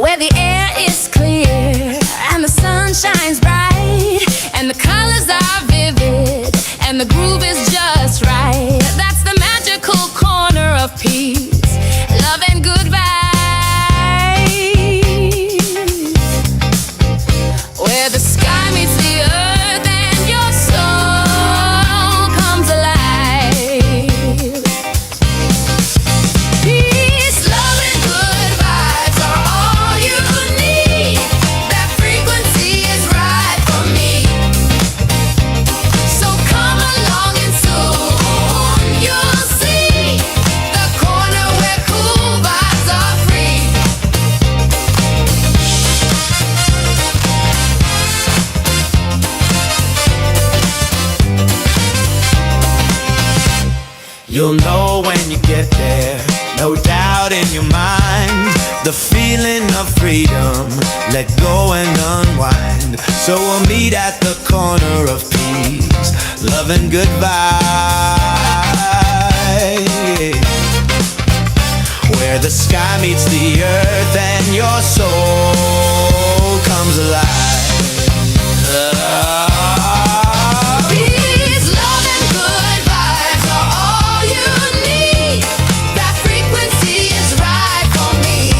where the air is clear and the sun shines bright and the colors are vivid and the groove is just right. That's the magical corner of peace, love and good vibes, where the sky meets the earth and your soul comes alive. Peace, love and good vibes are all you need. That frequency is right for me. So come along and soon you'll see the corner where cool vibes are free. You'll know when you get there, no doubt in your mind. The feeling of freedom, let go and unwind. So we'll meet at the corner of peace, love and good vibes, where the sky meets the earth and your soul comes alive. Peace, love and good vibes are all you need. That frequency is right for me.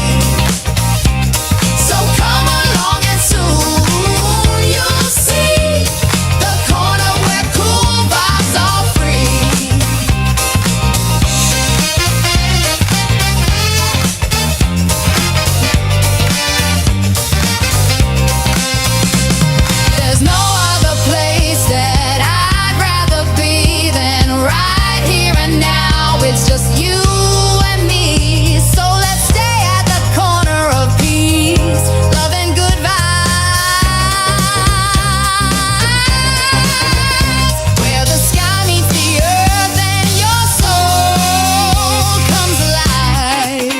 So come along and soon you'll see the corner where cool vibes are free. There's no other place that I'd rather be than right here and now. It's just you and me. So let's stay at the corner of peace, love and good vibes, where the sky meets the earth and your soul comes alive.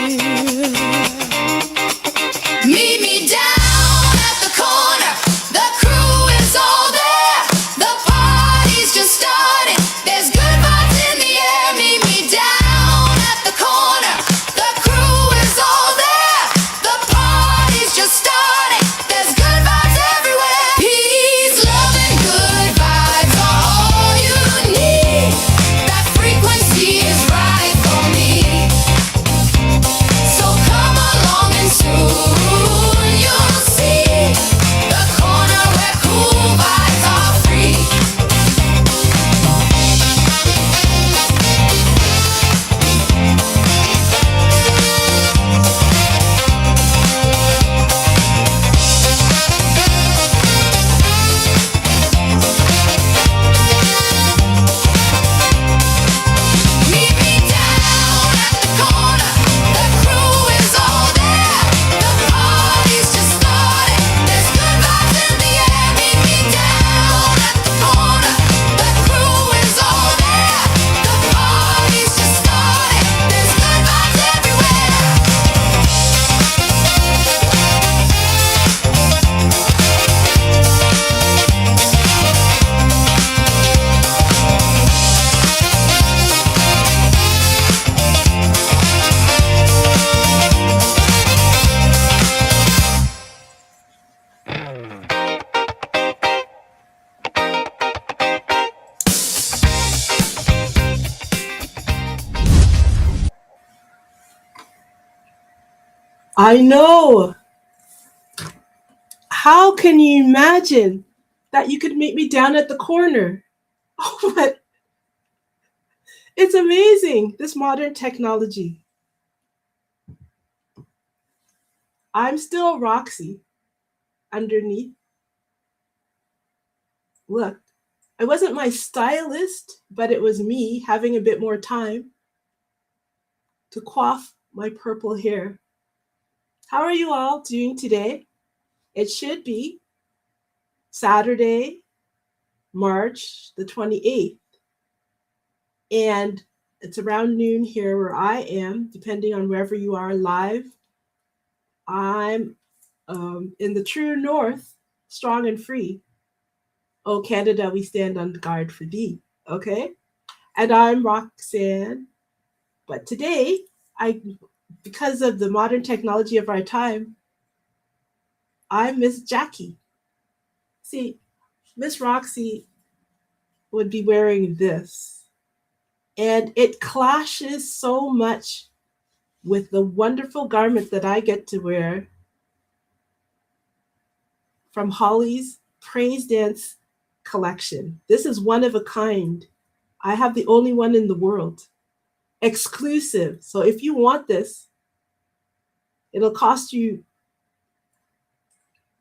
Meet me down at the corner. The crew is all there. The party's just started. There's good vibes in the air. Meet me down at the corner. The crew is all there. The party's just started. There's good vibes everywhere. Peace, love, and good vibes are all you need. That frequency is right for me. So come along and soon you'll see the corner where cool vibes are free. Meet me down at the corner. The crew is all there. The party's just started. There's good vibes in the air. Meet me down at the corner. The crew is all there. The party's just started. There's good vibes everywhere. I know. How can you imagine that you could meet me down at the corner? Oh, but it's amazing, this modern technology. I'm still Roxy underneath. Look, I wasn't my stylist, but it was me having a bit more time to coif my purple hair. How are you all doing today? It should be Saturday, March the 28th. And it's around noon here where I am, depending on wherever you are live. I'm in the true north, strong and free. Oh, Canada, we stand on guard for thee. Okay? And I'm Roxanne. But today, because of the modern technology of our time, I'm Miss Jackie. See, Miss Roxy would be wearing this, and it clashes so much with the wonderful garment that I get to wear from Holly's Praise Dance collection. This is one of a kind. I have the only one in the world. Exclusive. So if you want this, it'll cost you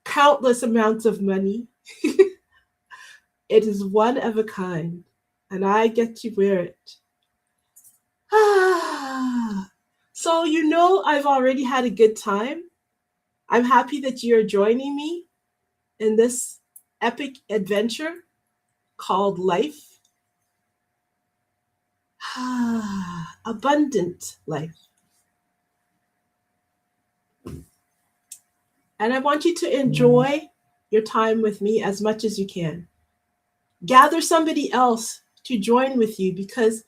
countless amounts of money. It is one of a kind, and I get to wear it. So you know I've already had a good time. I'm happy that you're joining me in this epic adventure called life. Abundant life. And I want you to enjoy your time with me as much as you can. Gather somebody else to join with you because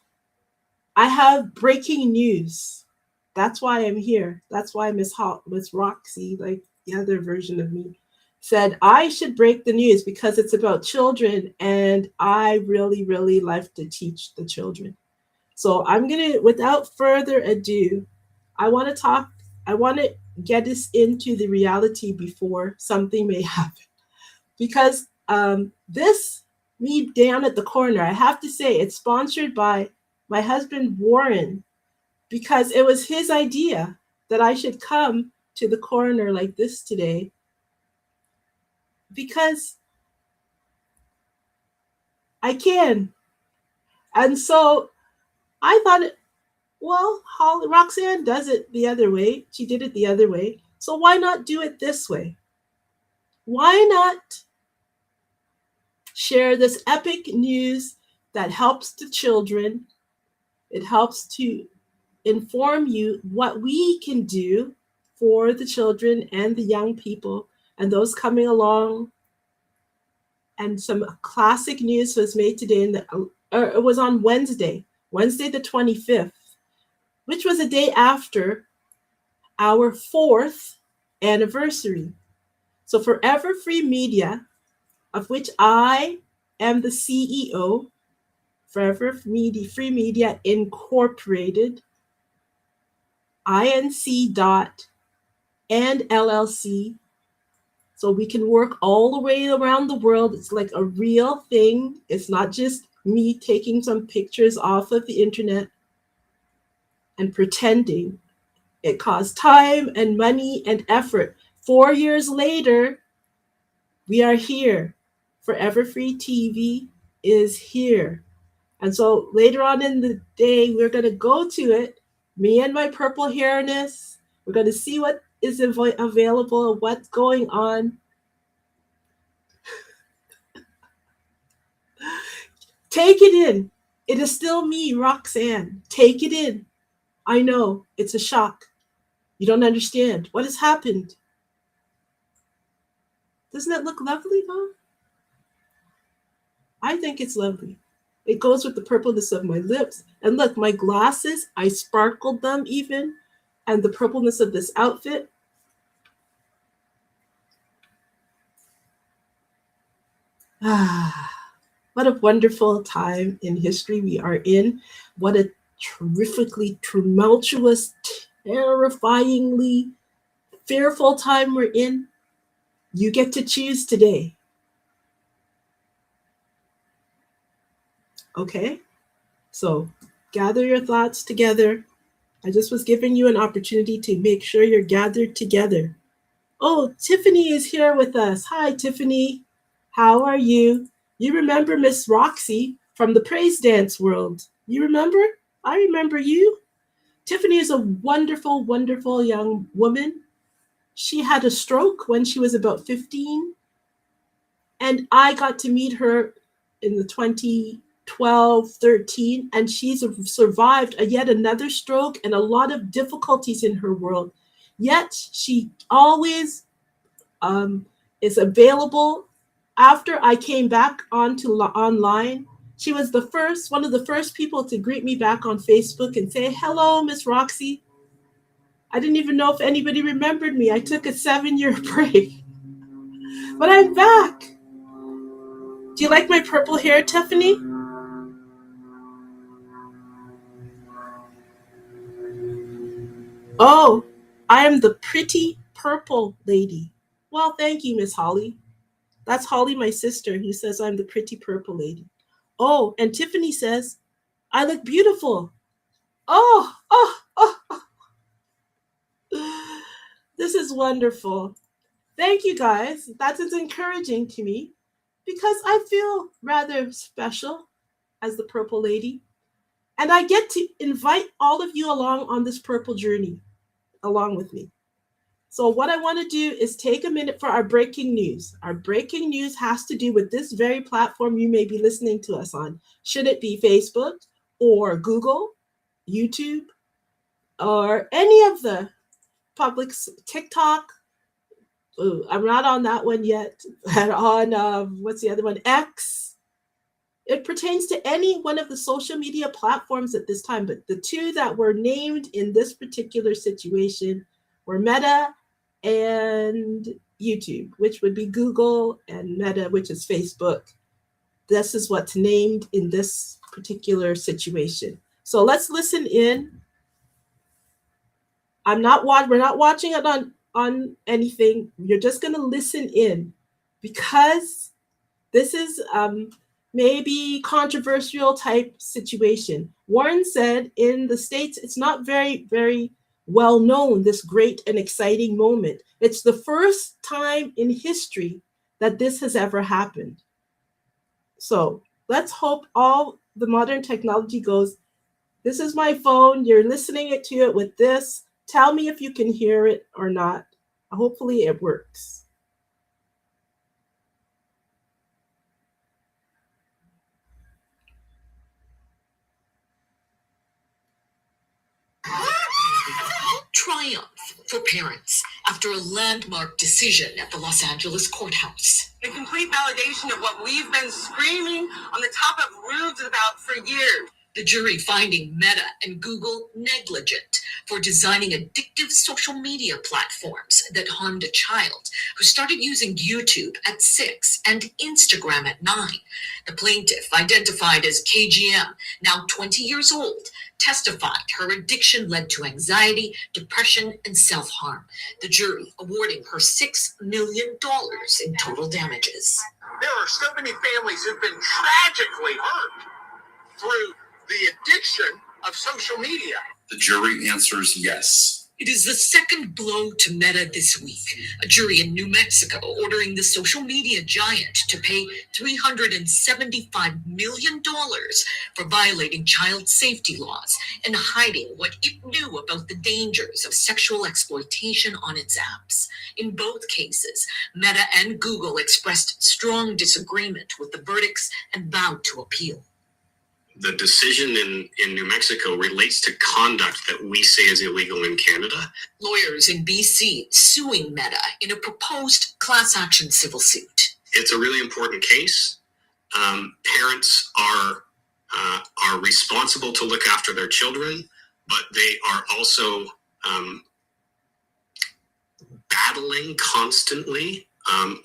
I have breaking news. That's why I'm here. That's why Miss Roxy, like the other version of me, said I should break the news because it's about children and I really, really like to teach the children. So I'm going to, without further ado, I want to get us into the reality before something may happen. Because this, me down at the corner, I have to say it's sponsored by my husband, Warren, because it was his idea that I should come to the corner like this today. Because I can. And so I thought, well, Roxanne does it the other way. She did it the other way. So why not do it this way? Why not share this epic news that helps the children? It helps to inform you what we can do for the children and the young people and those coming along. And some classic news was made today. It was on Wednesday the 25th, which was a day after our 4th anniversary. So Forever Free Media, of which I am the CEO, Forever Free Media Incorporated, Inc. and LLC. So we can work all the way around the world. It's like a real thing. It's not just me taking some pictures off of the internet and pretending. It costs time and money and effort. 4 years later, we are here. Forever Free TV is here. And so later on in the day, we're going to go to it. Me and my purple hairness. We're going to see what is available, what's going on. Take it in. It is still me, Roxanne. Take it in. I know, it's a shock. You don't understand. What has happened? Doesn't that look lovely, though? I think it's lovely. It goes with the purpleness of my lips. And look, my glasses, I sparkled them even. And the purpleness of this outfit. What a wonderful time in history we are in. What a terrifically tumultuous, terrifyingly fearful time we're in. You get to choose today. Okay? So gather your thoughts together. I just was giving you an opportunity to make sure you're gathered together. Oh, Tiffany is here with us. Hi, Tiffany. How are you? You remember Miss Roxy from the Praise Dance world. You remember? I remember you. Tiffany is a wonderful, wonderful young woman. She had a stroke when she was about 15. And I got to meet her in the 2012, 13, and she's survived yet another stroke and a lot of difficulties in her world. Yet she always is available. After I came back online, she was one of the first people to greet me back on Facebook and say, "Hello, Miss Roxy." I didn't even know if anybody remembered me. I took a 7-year break. But I'm back. Do you like my purple hair, Tiffany? Oh, I am the pretty purple lady. Well, thank you, Miss Holly. That's Holly, my sister, who says I'm the pretty purple lady. Oh, and Tiffany says, I look beautiful. Oh, oh, oh. This is wonderful. Thank you, guys. That is encouraging to me because I feel rather special as the purple lady. And I get to invite all of you along on this purple journey along with me. So, what I want to do is take a minute for our breaking news. Our breaking news has to do with this very platform you may be listening to us on. Should it be Facebook or Google, YouTube, or any of the public, TikTok? Ooh, I'm not on that one yet. And on, what's the other one? X. It pertains to any one of the social media platforms at this time, but the two that were named in this particular situation were Meta and YouTube, which would be Google, and Meta, which is Facebook. This is what's named in this particular situation. So let's listen in. We're not watching it on anything. You're just going to listen in because this is maybe controversial type situation. Warren said in the States, it's not very, very well known, this great and exciting moment. It's the first time in history that this has ever happened. So let's hope all the modern technology goes, this is my phone, you're listening to it with this. Tell me if you can hear it or not. Hopefully it works. Triumph for parents after a landmark decision at the Los Angeles courthouse. The complete validation of what we've been screaming on the top of roofs about for years. The jury finding Meta and Google negligent for designing addictive social media platforms that harmed a child who started using YouTube at 6 and Instagram at 9. The plaintiff, identified as KGM, now 20 years old, testified her addiction led to anxiety, depression, and self-harm. The jury awarding her $6 million in total damages. There are so many families who've been tragically hurt through the addiction of social media. The jury answers yes. It is the second blow to Meta this week. A jury in New Mexico ordering the social media giant to pay $375 million for violating child safety laws and hiding what it knew about the dangers of sexual exploitation on its apps. In both cases, Meta and Google expressed strong disagreement with the verdicts and vowed to appeal. The decision in New Mexico relates to conduct that we say is illegal in Canada. Lawyers in BC suing Meta in a proposed class action civil suit. It's a really important case. Parents are responsible to look after their children, but they are also battling constantly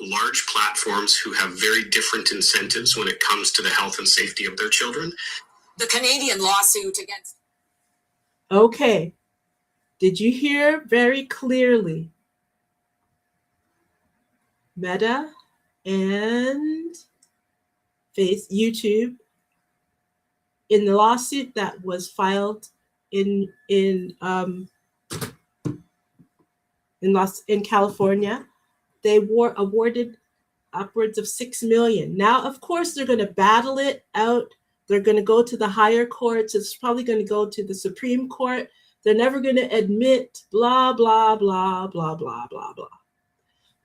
large platforms who have very different incentives when it comes to the health and safety of their children. The Canadian lawsuit against... Okay. Did you hear very clearly? Meta and YouTube in the lawsuit that was filed in California, they were awarded upwards of $6 million. Now, of course, they're going to battle it out. They're going to go to the higher courts. It's probably going to go to the Supreme Court. They're never going to admit blah, blah, blah, blah, blah, blah, blah.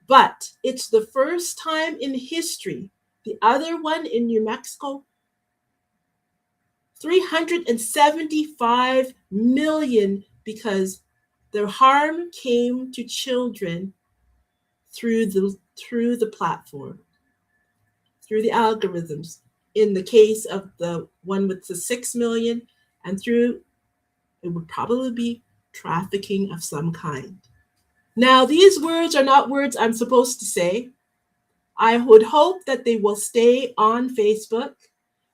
But it's the first time in history. The other one in New Mexico, $375 million, because the harm came to children through the platform, through the algorithms. In the case of the one with the $6 million, and through, it would probably be trafficking of some kind. Now, these words are not words I'm supposed to say. I would hope that they will stay on Facebook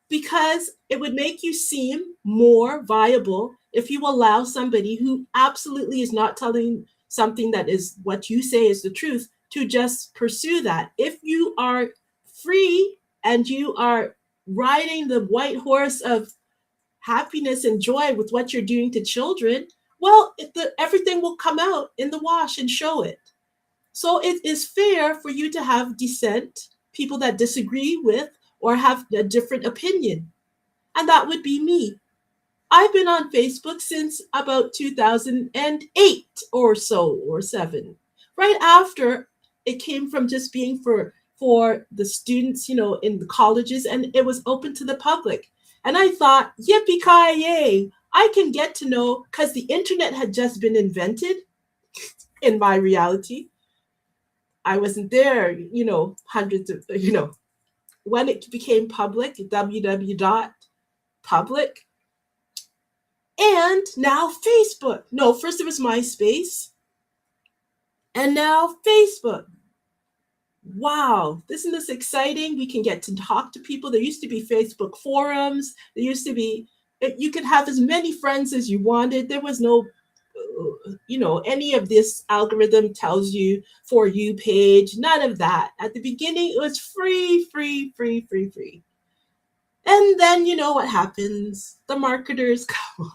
because it would make you seem more viable if you allow somebody who absolutely is not telling something that is what you say is the truth to just pursue that. If you are free and you are riding the white horse of happiness and joy with what you're doing to children, well, everything will come out in the wash and show it. So it is fair for you to have dissent, people that disagree with or have a different opinion. And that would be me. I've been on Facebook since about 2008 or so, or 7. Right after it came from just being for the students, in the colleges, and it was open to the public. And I thought, yippee-ki-yay, I can get to know, because the internet had just been invented in my reality. I wasn't there, hundreds of, when it became public, www.public. And now Facebook. No, first it was MySpace. And now Facebook. Wow, isn't this exciting? We can get to talk to people. There used to be Facebook forums. There used to be, you could have as many friends as you wanted. There was no, any of this algorithm tells you For You page, none of that. At the beginning, it was free. And then you know what happens. The marketers come.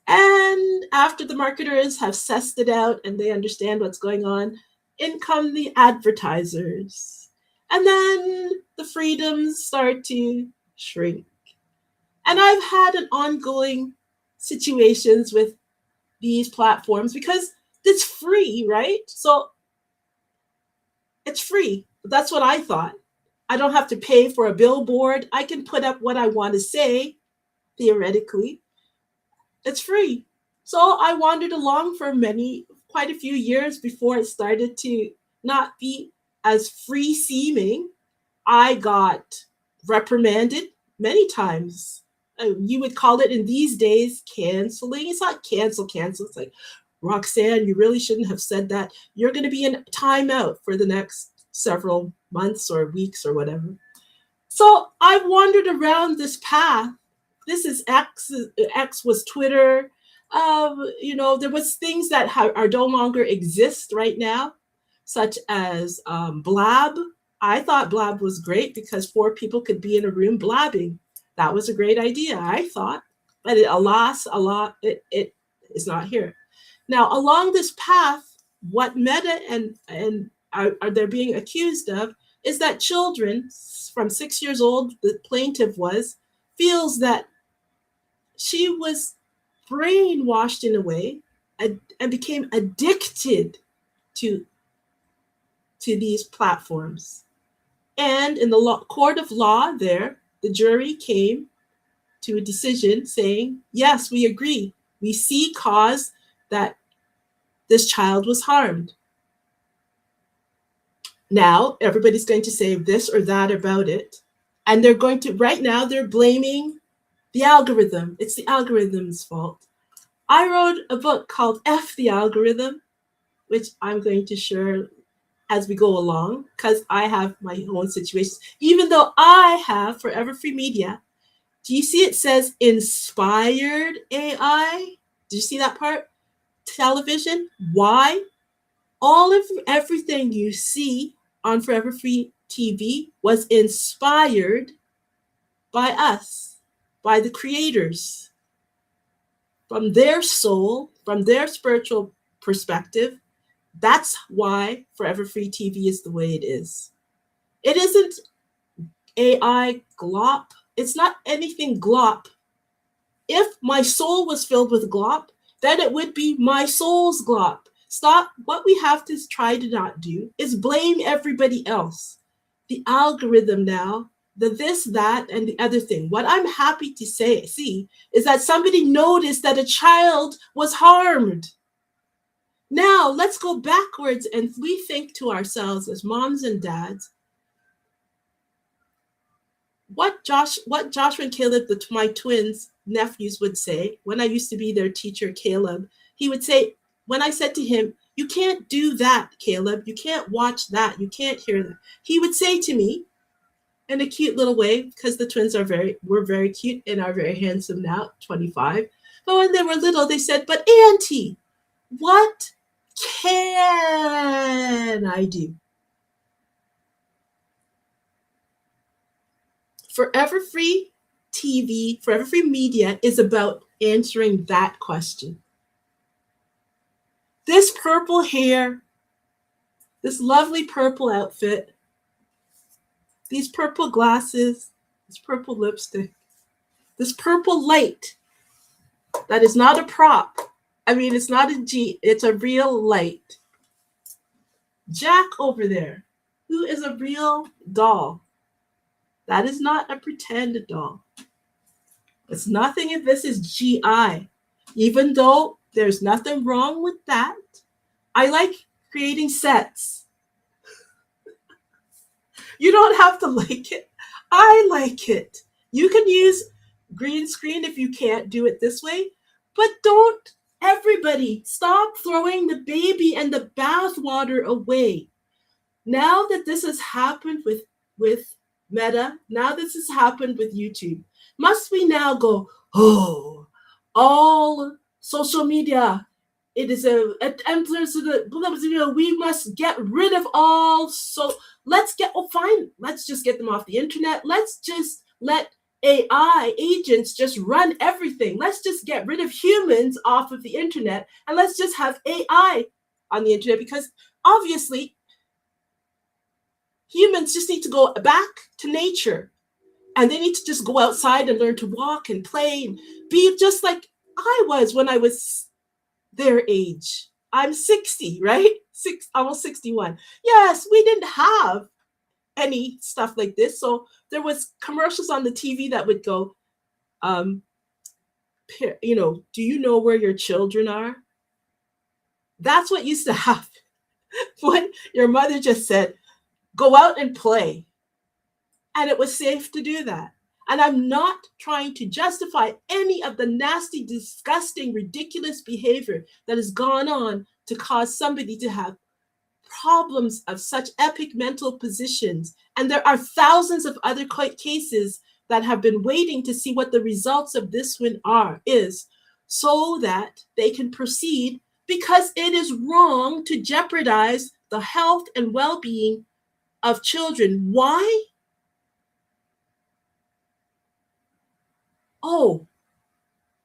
And after the marketers have sussed it out and they understand what's going on, in come the advertisers. And then the freedoms start to shrink. And I've had an ongoing situations with these platforms because it's free, right? So it's free. That's what I thought. I don't have to pay for a billboard. I can put up what I want to say, theoretically. It's free. So I wandered along for quite a few years before it started to not be as free seeming. I got reprimanded many times. You would call it in these days canceling. It's not cancel. It's like, Roxanne, you really shouldn't have said that. You're going to be in timeout for the next several months or weeks or whatever. So I wandered around this path. This is X. X was Twitter. There was things that are no longer exist right now, such as Blab. I thought Blab was great because 4 people could be in a room blabbing. That was a great idea, I thought. But it is not here. Now, along this path, what Meta and are they're being accused of is that children from 6 years old, the plaintiff feels that she was brainwashed in a way and became addicted to these platforms. And in the court of law there, the jury came to a decision saying, yes, we agree. We see cause that this child was harmed. Now, everybody's going to say this or that about it. And right now, they're blaming the algorithm. It's the algorithm's fault. I wrote a book called F the Algorithm, which I'm going to share as we go along because I have my own situations. Even though I have Forever Free Media, do you see it says inspired AI? Do you see that part? Television. Why? Everything you see on Forever Free TV was inspired by us, by the creators, from their soul, from their spiritual perspective. That's why Forever Free TV is the way it is. It isn't AI glop. It's not anything glop. If my soul was filled with glop, then it would be my soul's glop. Stop. What we have to try to not do is blame everybody else. The algorithm now, the this, that, and the other thing. What I'm happy to see is that somebody noticed that a child was harmed. Now, let's go backwards and we think to ourselves as moms and dads, what Joshua and Caleb, my twins, nephews, would say, when I used to be their teacher, Caleb, he would say, when I said to him, You can't do that, Caleb. You can't watch that. You can't hear that. He would say to me in a cute little way, because the twins were very cute and are very handsome now, 25. But when they were little, they said, "But Auntie, what can I do?" Forever Free TV, Forever Free Media is about answering that question. This purple hair, this lovely purple outfit, these purple glasses, this purple lipstick, this purple light that is not a prop. I mean, it's not a G, it's a real light. Jack over there, who is a real doll. That is not a pretend doll. It's nothing if this is GI. Even though there's nothing wrong with that, I like creating sets. You don't have to like it. I like it. You can use green screen if you can't do it this way, but don't everybody stop throwing the baby and the bathwater away. Now that this has happened with Meta, now this has happened with YouTube, must we now go, oh, all social media, it is we must get rid of all, so let's just get them off the internet. Let's just let AI agents just run everything. Let's just get rid of humans off of the internet and let's just have AI on the internet, because obviously humans just need to go back to nature, and they need to just go outside and learn to walk and play and be just like I was when I was their age. I'm 60, right? Almost 61. Yes, we didn't have any stuff like this. So there was commercials on the TV that would go, do you know where your children are? That's what used to happen when your mother just said, go out and play. And it was safe to do that. And I'm not trying to justify any of the nasty, disgusting, ridiculous behavior that has gone on to cause somebody to have problems of such epic mental positions. And there are thousands of other cases that have been waiting to see what the results of this one is, so that they can proceed, because it is wrong to jeopardize the health and well-being of children. Why? Oh,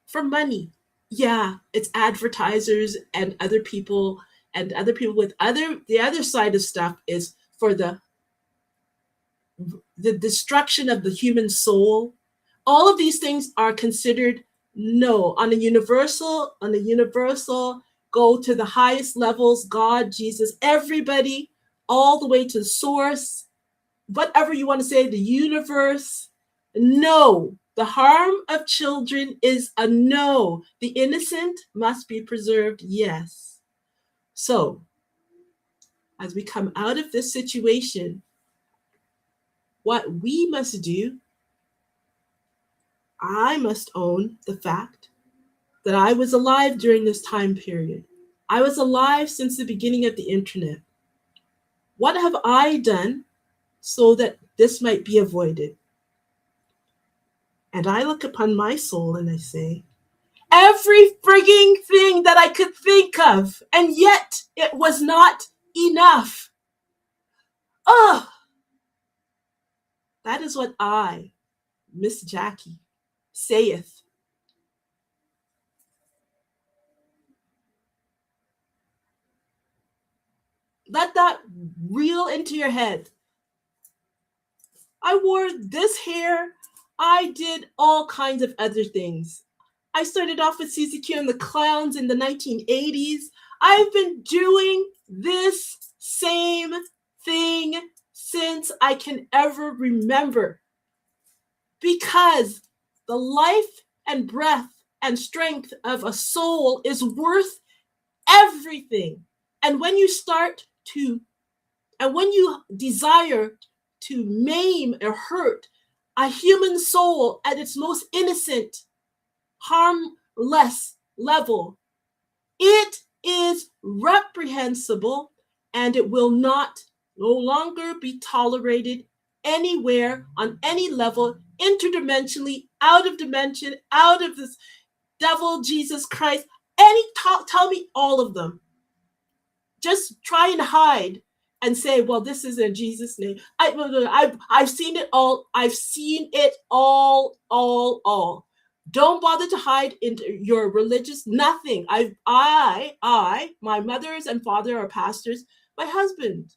for money. Yeah, it's advertisers and other people with the other side of stuff is for the destruction of the human soul. All of these things are considered no on a universal, go to the highest levels, God, Jesus, everybody, all the way to the source, whatever you want to say, the universe. No, the harm of children is a no. The innocent must be preserved, yes. So, as we come out of this situation, what we must do, I must own the fact that I was alive during this time period. I was alive since the beginning of the internet. What have I done so that this might be avoided? And I look upon my soul and I say, every frigging thing that I could think of, and yet it was not enough. Oh, that is what I, Miss Jackie, saith. Let that reel into your head. I wore this hair. I did all kinds of other things. I started off with CCQ and the Clowns in the 1980s. I've been doing this same thing since I can ever remember, because the life and breath and strength of a soul is worth everything. And when you desire to maim or hurt a human soul at its most innocent, harmless level, it is reprehensible, and it will no longer be tolerated anywhere, on any level, interdimensionally, out of dimension, out of this devil, Jesus Christ, tell me all of them. Just try and hide and say, well, this is in Jesus' name. I've seen it all. I've seen it all. Don't bother to hide into your religious nothing. My mothers and father are pastors. My husband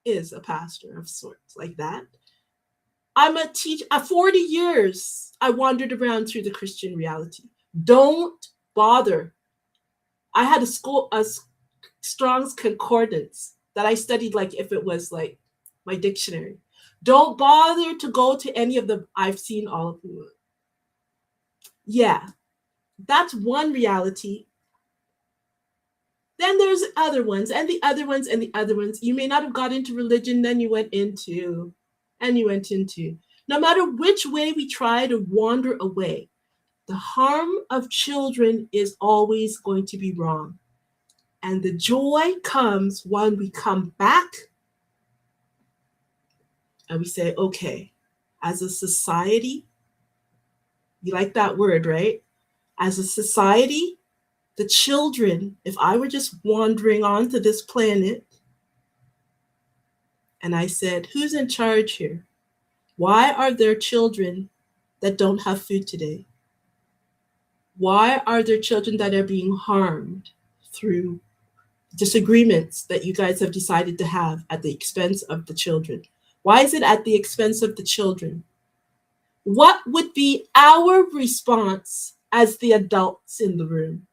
is a pastor of sorts, like that. I'm a teacher. 40 years I wandered around through the Christian reality. Don't bother. I had a Strong's Concordance that I studied like if it was like my dictionary. Don't bother to go to any of them. I've seen all of them. Yeah, that's one reality. Then there's other ones, and the other ones, and the other ones. You may not have got into religion, then you went into. No matter which way we try to wander away, the harm of children is always going to be wrong. And the joy comes when we come back and we say, okay, as a society, you like that word, right? As a society, the children, if I were just wandering onto this planet and I said, who's in charge here? Why are there children that don't have food today? Why are there children that are being harmed through disagreements that you guys have decided to have at the expense of the children? Why is it at the expense of the children? What would be our response as the adults in the room?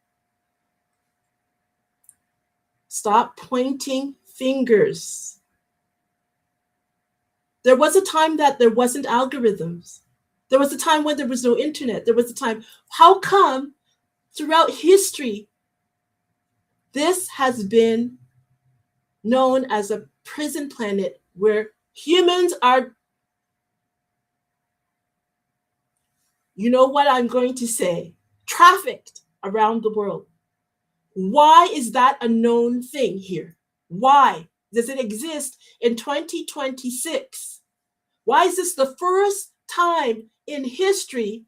Stop pointing fingers. There was a time that there wasn't algorithms. There was a time when there was no internet. There was a time. How come throughout history this has been known as a prison planet where humans are, you know what I'm going to say, trafficked around the world? Why is that a known thing here? Why does it exist in 2026? Why is this the first time in history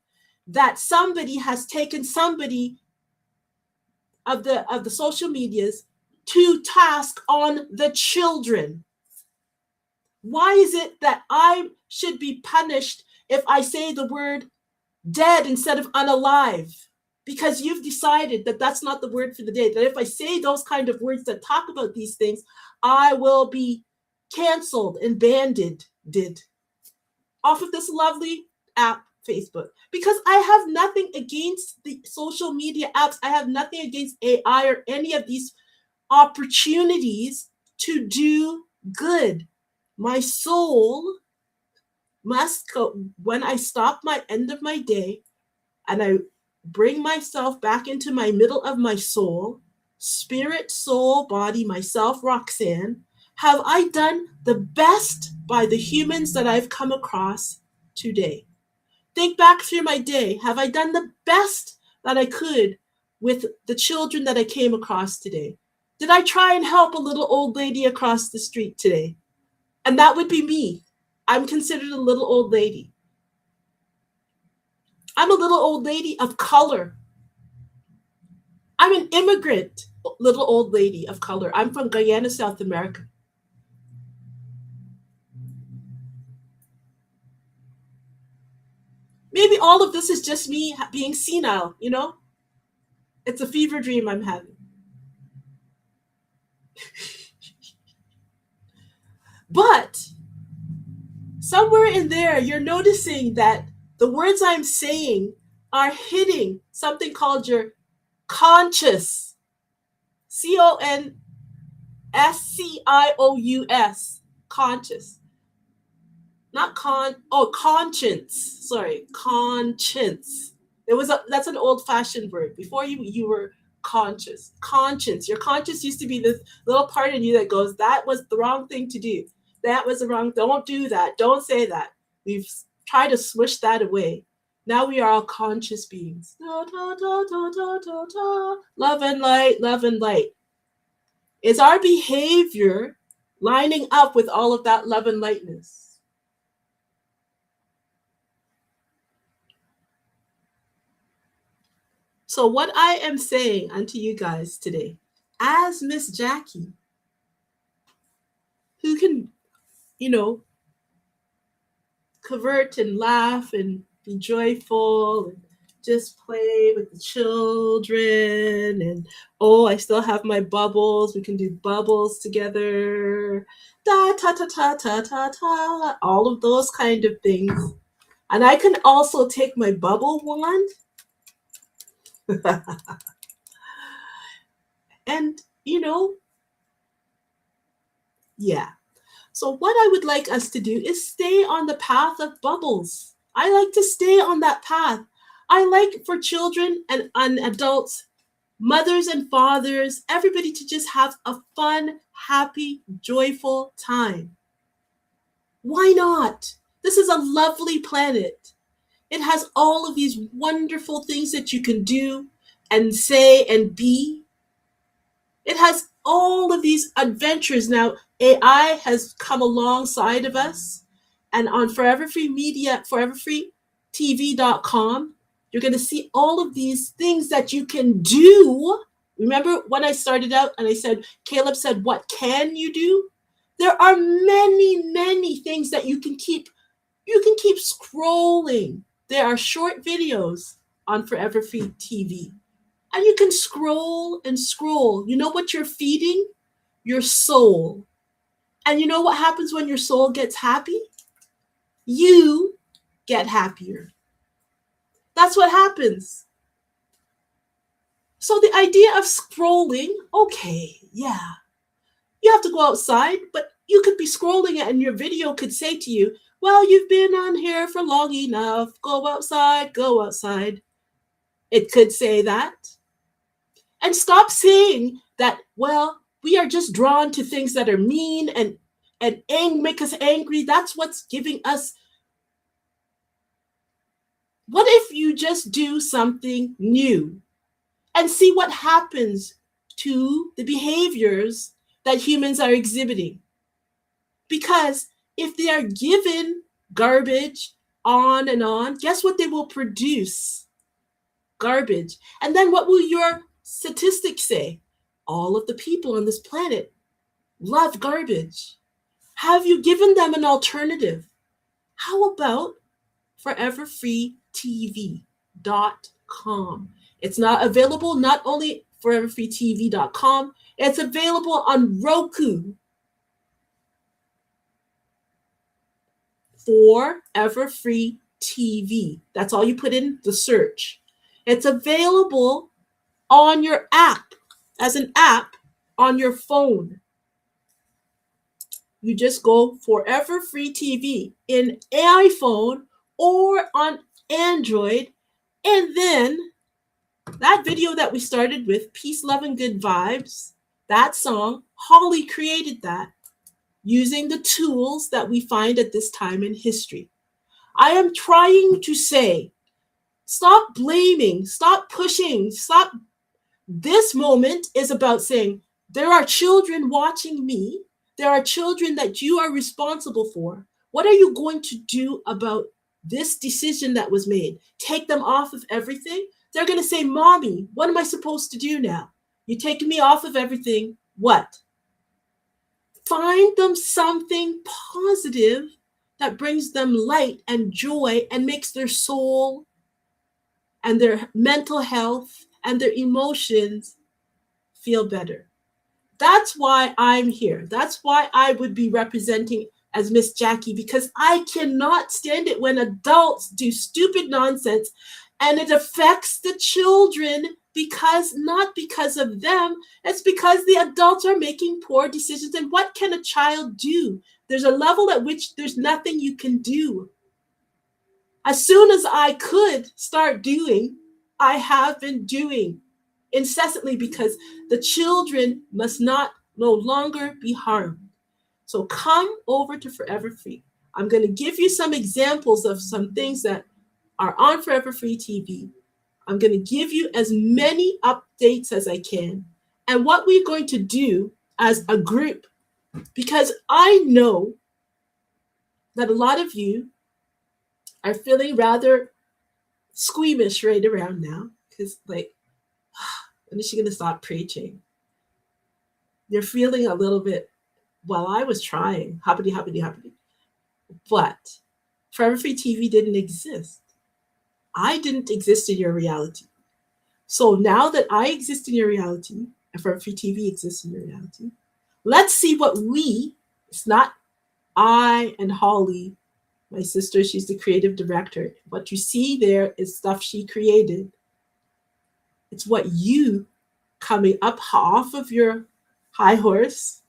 that somebody has taken somebody of the social medias to task on the children? Why is it that I should be punished if I say the word dead instead of unalive? Because you've decided that that's not the word for the day, that if I say those kind of words that talk about these things, I will be canceled and banned off of this lovely app, Facebook. Because I have nothing against the social media apps. I have nothing against AI or any of these opportunities to do good. My soul must go, when I stop my end of my day and I bring myself back into my middle of my soul, spirit, soul, body, myself, Roxanne, have I done the best by the humans that I've come across today? Think back through my day. Have I done the best that I could with the children that I came across today? Did I try and help a little old lady across the street today? And that would be me. I'm considered a little old lady. I'm a little old lady of color. I'm an immigrant, little old lady of color. I'm from Guyana, South America. Maybe all of this is just me being senile, you know? It's a fever dream I'm having. But somewhere in there, you're noticing that the words I'm saying are hitting something called your conscious, CONSCIOUS, conscious. Not conscience. Sorry, conscience. That's an old-fashioned word. Before you were conscious. Conscience. Your conscience used to be this little part in you that goes, that was the wrong thing to do. That was the wrong, don't do that. Don't say that. We've tried to swish that away. Now we are all conscious beings. Da, da, da, da, da, da, da. Love and light, love and light. Is our behavior lining up with all of that love and lightness? So, what I am saying unto you guys today, as Miss Jackie, who can, convert and laugh and be joyful and just play with the children, and oh, I still have my bubbles, we can do bubbles together, da ta ta ta ta ta ta, all of those kind of things. And I can also take my bubble wand and yeah. So what I would like us to do is stay on the path of bubbles. I like to stay on that path. I like for children and adults, mothers and fathers, everybody to just have a fun, happy, joyful time. Why not? This is a lovely planet. It has all of these wonderful things that you can do and say and be. It has all of these adventures. Now, AI has come alongside of us, and on Forever Free Media, foreverfreetv.com, you're going to see all of these things that you can do. Remember when I started out and I said, Caleb said, what can you do? There are many, many things that you can keep scrolling. There are short videos on Forever Free TV. And you can scroll and scroll. You know what you're feeding? Your soul. And you know what happens when your soul gets happy? You get happier. That's what happens. So the idea of scrolling, okay, yeah. You have to go outside, but you could be scrolling it and your video could say to you, well, you've been on here for long enough. Go outside, go outside. It could say that. And stop saying that, well, we are just drawn to things that are mean and make us angry. That's what's giving us. What if you just do something new and see what happens to the behaviors that humans are exhibiting? Because if they are given garbage on and on, guess what they will produce? Garbage. And then what will your statistics say? All of the people on this planet love garbage. Have you given them an alternative? How about foreverfreetv.com? It's not available, not only foreverfreetv.com, it's available on Roku. Forever Free TV. That's all you put in the search. It's available on your app, as an app on your phone. You just go Forever Free TV in iPhone or on Android, and then that video that we started with, Peace, Love, and Good Vibes, that song, Holly created that using the tools that we find at this time in history. I am trying to say, stop blaming, stop pushing, stop. This moment is about saying, there are children watching me. There are children that you are responsible for. What are you going to do about this decision that was made? Take them off of everything? They're going to say, Mommy, what am I supposed to do now? You're taking me off of everything. What? Find them something positive that brings them light and joy and makes their soul and their mental health and their emotions feel better. That's why I'm here. That's why I would be representing as Miss Jackie, because I cannot stand it when adults do stupid nonsense and it affects the children, because not because of them, it's because the adults are making poor decisions. And what can a child do? There's a level at which there's nothing you can do. As soon as I could start doing, I have been doing incessantly, because the children must no longer be harmed. So come over to Forever Free. I'm going to give you some examples of some things that are on Forever Free TV. I'm going to give you as many updates as I can. And what we're going to do as a group, because I know that a lot of you are feeling rather squeamish right around now, because like, when is she going to stop preaching? You're feeling a little bit, well, I was trying, hoppity. But Forever Free TV didn't exist. I didn't exist in your reality. So now that I exist in your reality, and Forever Free TV exists in your reality, let's see what it's not I and Holly, my sister, she's the creative director. What you see there is stuff she created. It's what you coming up off of your high horse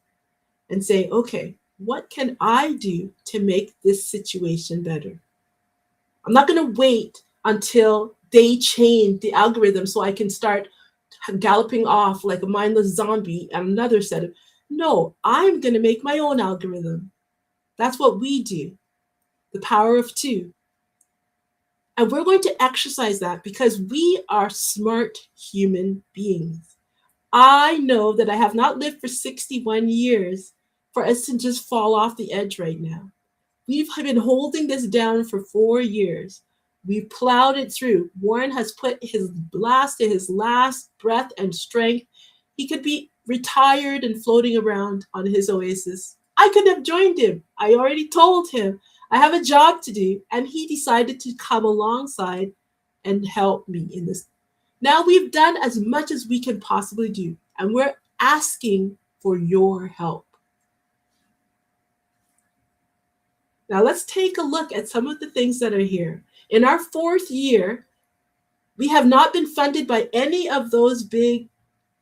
and saying, okay, what can I do to make this situation better? I'm not going to wait until they change the algorithm so I can start galloping off like a mindless zombie and another set of. No, I'm going to make my own algorithm. That's what we do. The power of two. And we're going to exercise that because we are smart human beings. I know that I have not lived for 61 years for us to just fall off the edge right now. We've been holding this down for 4 years. We've plowed it through. Warren has put his blast to his last breath and strength. He could be retired and floating around on his oasis. I could have joined him. I already told him I have a job to do, and he decided to come alongside and help me in this. Now we've done as much as we can possibly do, and we're asking for your help. Now let's take a look at some of the things that are here. In our 4th year, we have not been funded by any of those big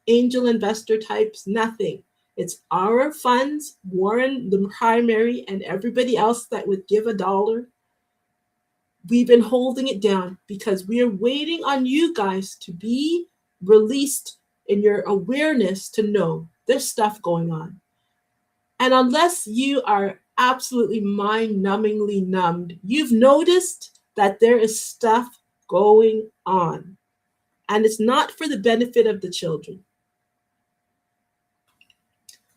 angel investor types, nothing. It's our funds, Warren, the primary, and everybody else that would give $1. We've been holding it down because we are waiting on you guys to be released in your awareness to know there's stuff going on. And unless you are absolutely mind-numbingly numbed, you've noticed that there is stuff going on. And it's not for the benefit of the children.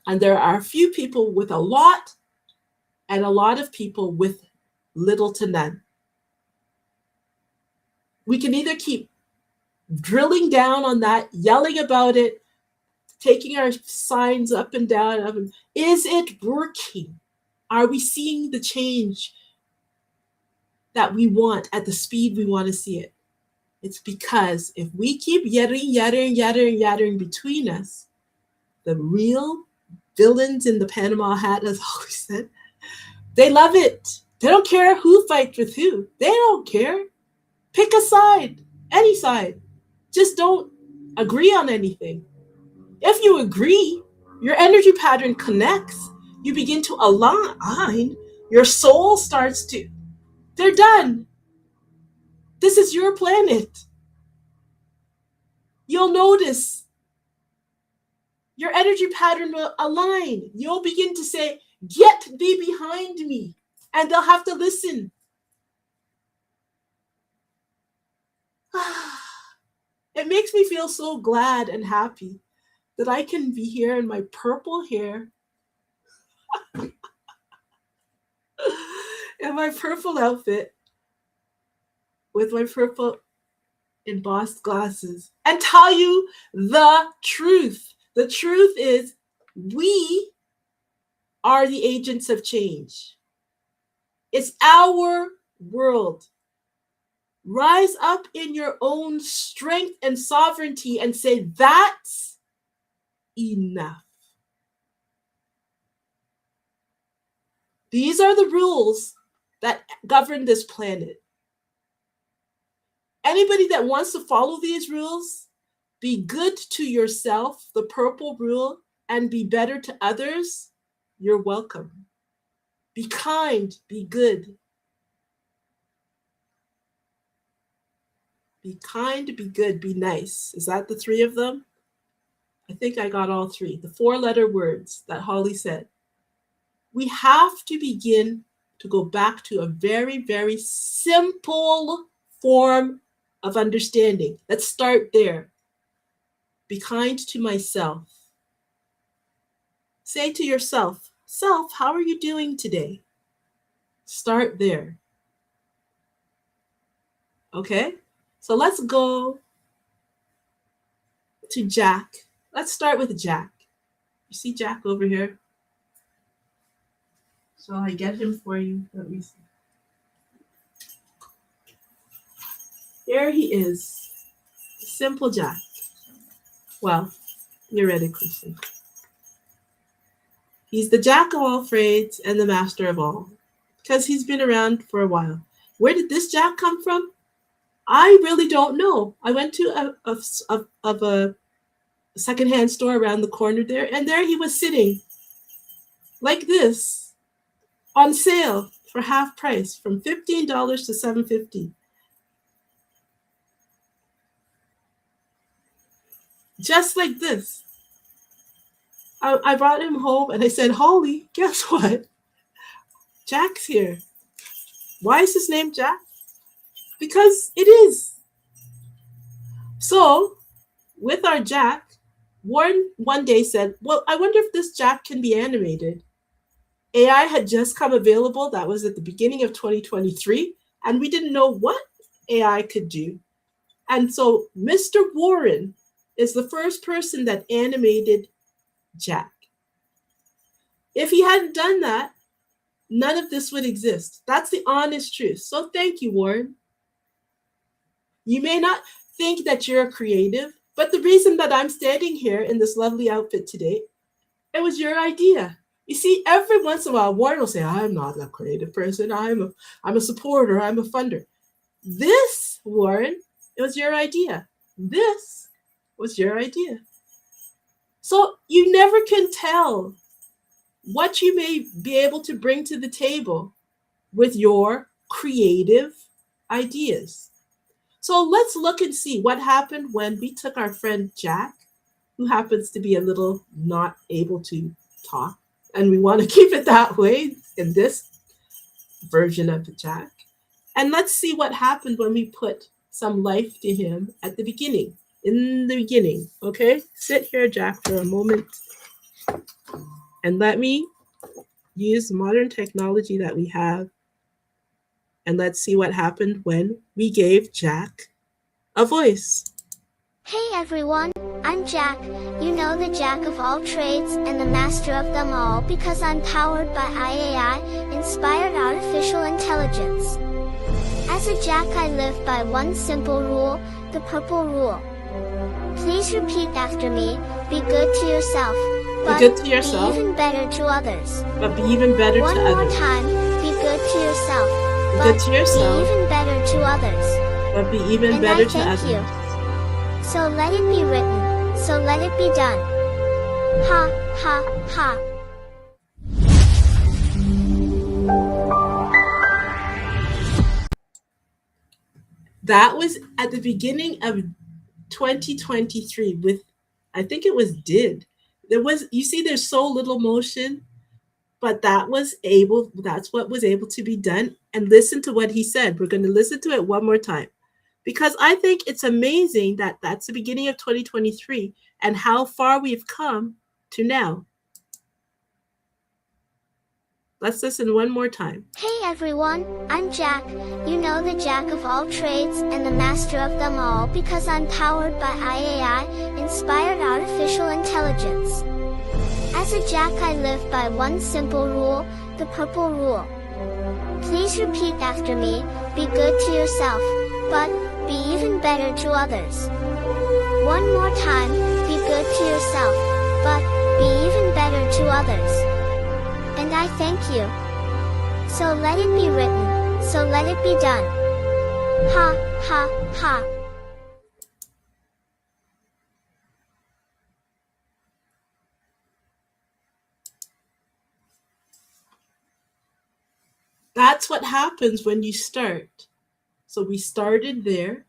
And there are a few people with a lot and a lot of people with little to none. We can either keep drilling down on that, yelling about it, taking our signs up and down of them. Is it working? Are we seeing the change that we want at the speed we want to see it? It's because if we keep yattering between us, the real villains in the Panama hat, as always said, they love it. They don't care who fights with who. They don't care. Pick a side, any side. Just don't agree on anything. If you agree, your energy pattern connects. You begin to align. Your soul starts to, they're done. This is your planet. You'll notice your energy pattern will align. You'll begin to say, get thee behind me. And they'll have to listen. It makes me feel so glad and happy that I can be here in my purple hair, in my purple outfit, with my purple embossed glasses, and tell you the truth. The truth is, we are the agents of change. It's our world. Rise up in your own strength and sovereignty and say, that's enough. These are the rules that govern this planet. Anybody that wants to follow these rules, be good to yourself, the purple rule, and be better to others, you're welcome. Be kind, be good. Be kind, be good, be nice. Is that the 3 of them? I think I got all 3. The 4-letter words that Holly said. We have to begin to go back to a very, very simple form of understanding. Let's start there. Be kind to myself. Say to yourself, self, how are you doing today? Start there. Okay? So let's go to Jack. Let's start with Jack. You see Jack over here? Shall I get him for you? Let me see. Here he is. Simple Jack. Well, theoretically simple. He's the jack of all trades and the master of all, because he's been around for a while. Where did this Jack come from? I really don't know. I went to a secondhand store around the corner there, and there he was sitting like this on sale for half price from $15 to $7.50. Just like this. I brought him home and I said, Holly, guess what? Jack's here. Why is his name Jack? Because it is. So, with our Jack, Warren one day said, well, I wonder if this Jack can be animated. AI had just come available. That was at the beginning of 2023. And we didn't know what AI could do. And so Mr. Warren is the first person that animated Jack. If he hadn't done that, none of this would exist. That's the honest truth. So thank you, Warren. You may not think that you're creative, but the reason that I'm standing here in this lovely outfit today, it was your idea. You see, every once in a while, Warren will say, I'm not a creative person. I'm a supporter. I'm a funder. This, Warren, it was your idea. This was your idea. So you never can tell what you may be able to bring to the table with your creative ideas. So let's look and see what happened when we took our friend Jack, who happens to be a little not able to talk, and we want to keep it that way in this version of Jack. And let's see what happened when we put some life to him at the beginning. In the beginning, okay? Sit here, Jack, for a moment. And let me use modern technology that we have. And let's see what happened when we gave Jack a voice. Hey everyone, I'm Jack. You know, the jack of all trades and the master of them all, because I'm powered by IAI, inspired artificial intelligence. As a jack, I live by one simple rule, the purple rule. Please repeat after me. Be good to yourself. But be good to yourself. Be even better to others. But be even better to others. others. One more time. Be good to yourself. Be but good to yourself. Be even better to others. But be even and better I to thank others. You. So let it be written. So let it be done. Ha, ha, ha. That was at the beginning of 2023 with, I think it was did. There was, you see, there's so little motion, but that's what was able to be done. And listen to what he said. We're going to listen to it one more time, because I think it's amazing that that's the beginning of 2023 and how far we've come to now. Let's listen one more time. Hey everyone, I'm Jack. You know, the jack of all trades and the master of them all, because I'm powered by IAI, inspired artificial intelligence. As a jack, I live by one simple rule, the purple rule. Please repeat after me. Be good to yourself, but be even better to others. One more time. Be good to yourself, but be even better to others. And I thank you. So let it be written. So let it be done. Ha, ha, ha. That's what happens when you start. So we started there,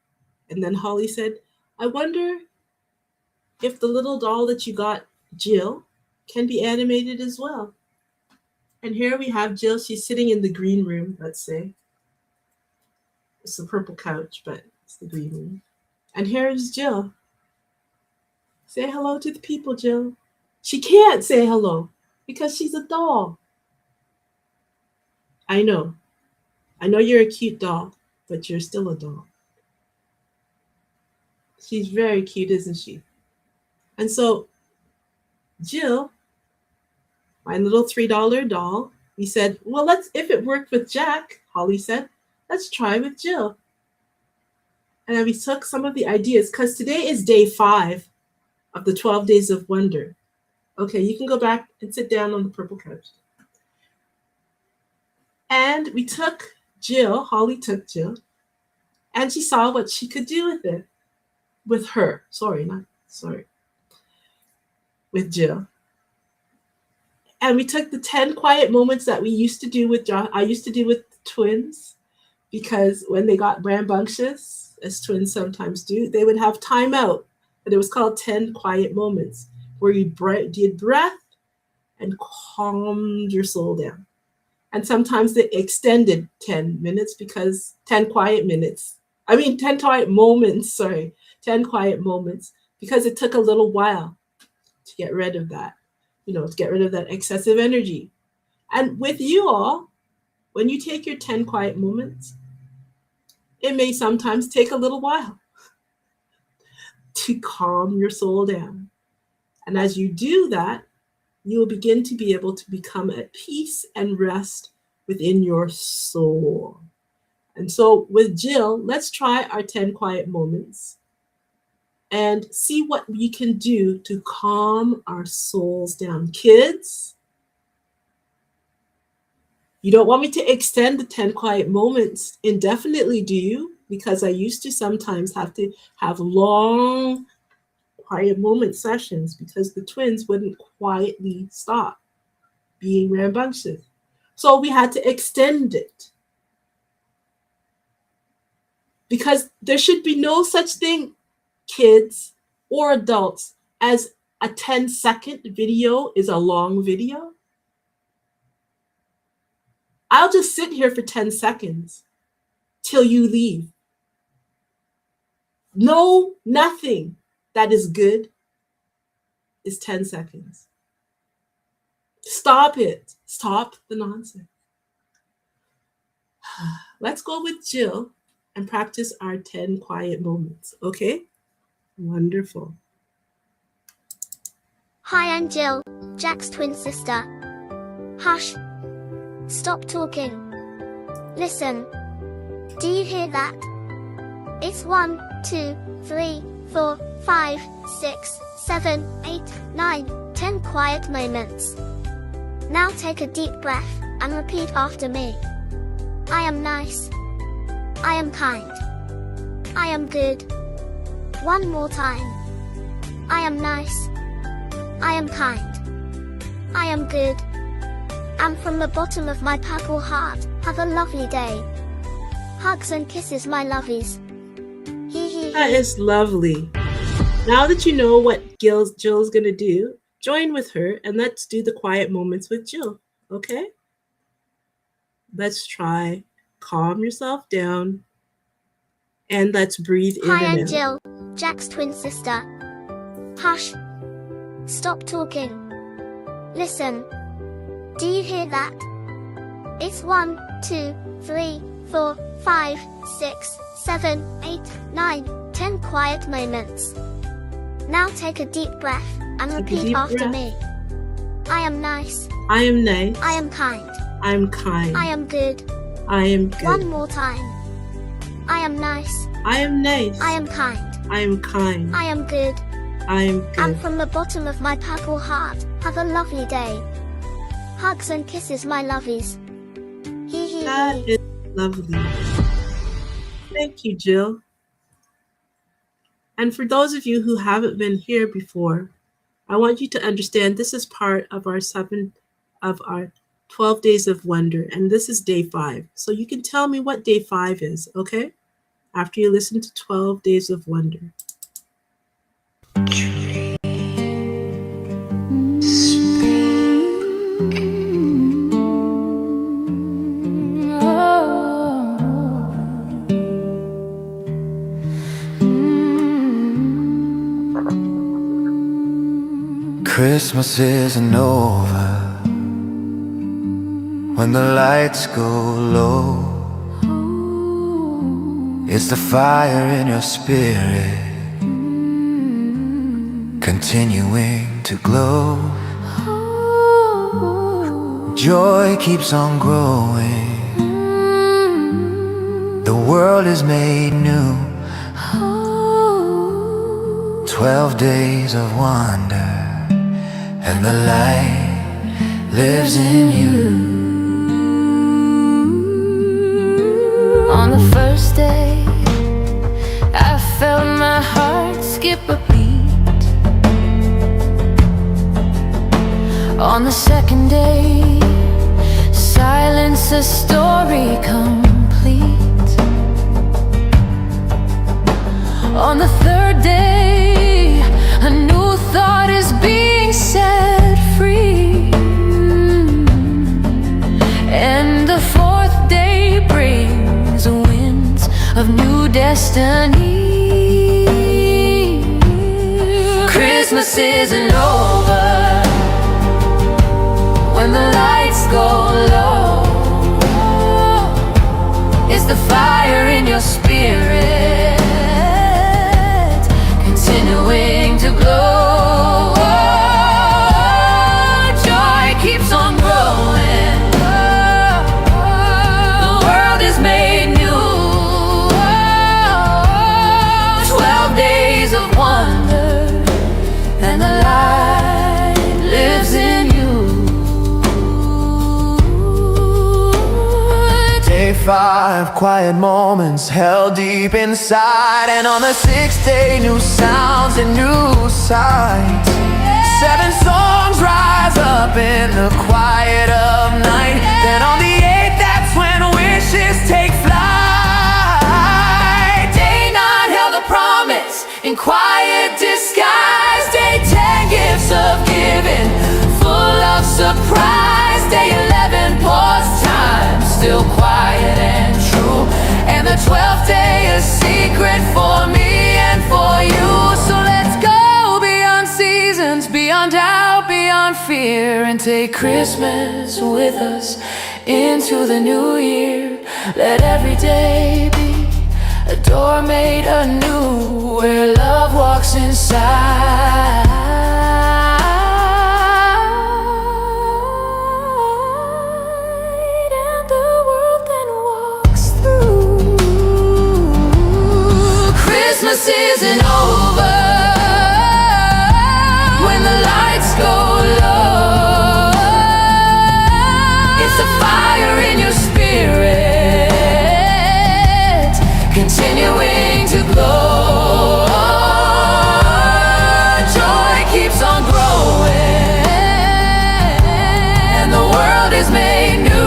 and then Holly said, I wonder if the little doll that you got, Jill, can be animated as well. And here we have Jill. She's sitting in the green room, let's say. It's the purple couch, but it's the green one. And here's Jill. Say hello to the people, Jill. She can't say hello because she's a doll. I know. I know you're a cute doll, but you're still a doll. She's very cute, isn't she? And so, Jill, my little $3 doll, we said, well, if it worked with Jack, Holly said, let's try with Jill. And then we took some of the ideas, because today is day 5 of the 12 Days of Wonder. Okay, you can go back and sit down on the purple couch. And we took Jill, Holly took Jill, and she saw what she could do with it. With her, with Jill. And we took the 10 quiet moments that we used to do with I used to do with twins, because when they got rambunctious, as twins sometimes do, they would have time out. But it was called 10 quiet moments, where you did breath and calmed your soul down. And sometimes they extended 10 minutes because 10 quiet moments, 10 quiet moments, because it took a little while to get rid of that, to get rid of that excessive energy. And with you all, when you take your 10 quiet moments, it may sometimes take a little while to calm your soul down. And as you do that, you will begin to be able to become at peace and rest within your soul. And so with Jill, let's try our 10 quiet moments and see what we can do to calm our souls down. Kids, you don't want me to extend the 10 quiet moments indefinitely, do you? Because I used to sometimes have to have long quiet moment sessions because the twins wouldn't quietly stop being rambunctious. So we had to extend it. Because there should be no such thing, kids or adults, as a 10-second video is a long video. I'll just sit here for 10 seconds till you leave. No, nothing that is good is 10 seconds. Stop it. Stop the nonsense. Let's go with Jill and practice our 10 quiet moments, okay? Wonderful. Hi, I'm Jill, Jack's twin sister. Hush. Stop talking. Listen. Do you hear that? It's 1, 2, 3, 4, 5, 6, 7, 8, 9, 10 quiet moments. Now take a deep breath and repeat after me. I am nice. I am kind. I am good. One more time. I am nice. I am kind. I am good. And from the bottom of my purple heart, have a lovely day. Hugs and kisses, my lovies. Hee hee hee. That is lovely. Now that you know what Jill's going to do, join with her and let's do the quiet moments with Jill, okay? Let's try. Calm yourself down and let's breathe in Hi, and I'm out. Jill, Jack's twin sister. Hush. Stop talking. Listen. Do you hear that? It's 1, 2, 3, 4, 5, 6, 7, 8, 9, 10 quiet moments. Now take a deep breath and repeat after me. I am nice. I am nice. I am kind. I am kind. I am good. I am good. One more time. I am nice. I am nice. I am kind. I am kind. I am good. I am good. And from the bottom of my purple heart, have a lovely day. Hugs and kisses, my lovies. Hee hee That hee. is lovely. Thank you, Jill. And for those of you who haven't been here before, I want you to understand this is part of our 12 Days of Wonder, and this is day 5. So you can tell me what day 5 is, okay? After you listen to 12 Days of Wonder. Christmas isn't over when the lights go low. It's the fire in your spirit continuing to glow. Joy keeps on growing. The world is made new. 12 days of wonder, and the light lives in you. On the first day, I felt my heart skip a beat. On the second day, silence a story complete. On the third day, a new thought is being set free. And the fourth day brings winds of new destiny. Christmas isn't over when the lights go low. It's the fire in your spirit continuing to glow. Joy keeps on growing. The world is made new. 12 days of wonder, and the light lives in you. Day 5, quiet moments held deep inside. And on the 6th day, new sounds and new sights. 7 songs rise up in the quiet of night. Then on the 8th, that's when wishes take flight. Day 9 held a promise in quiet disguise. Day 10, gifts of giving, full of surprise. Day 11, pause time, still quiet and true. And the 12th day, a secret for me and for you. So let's go beyond seasons, beyond doubt, beyond fear, and take Christmas with us into the new year. Let every day be a door made anew, where love walks inside. Christmas isn't over when the lights go low. It's the fire in your spirit continuing to glow. Joy keeps on growing, and the world is made new.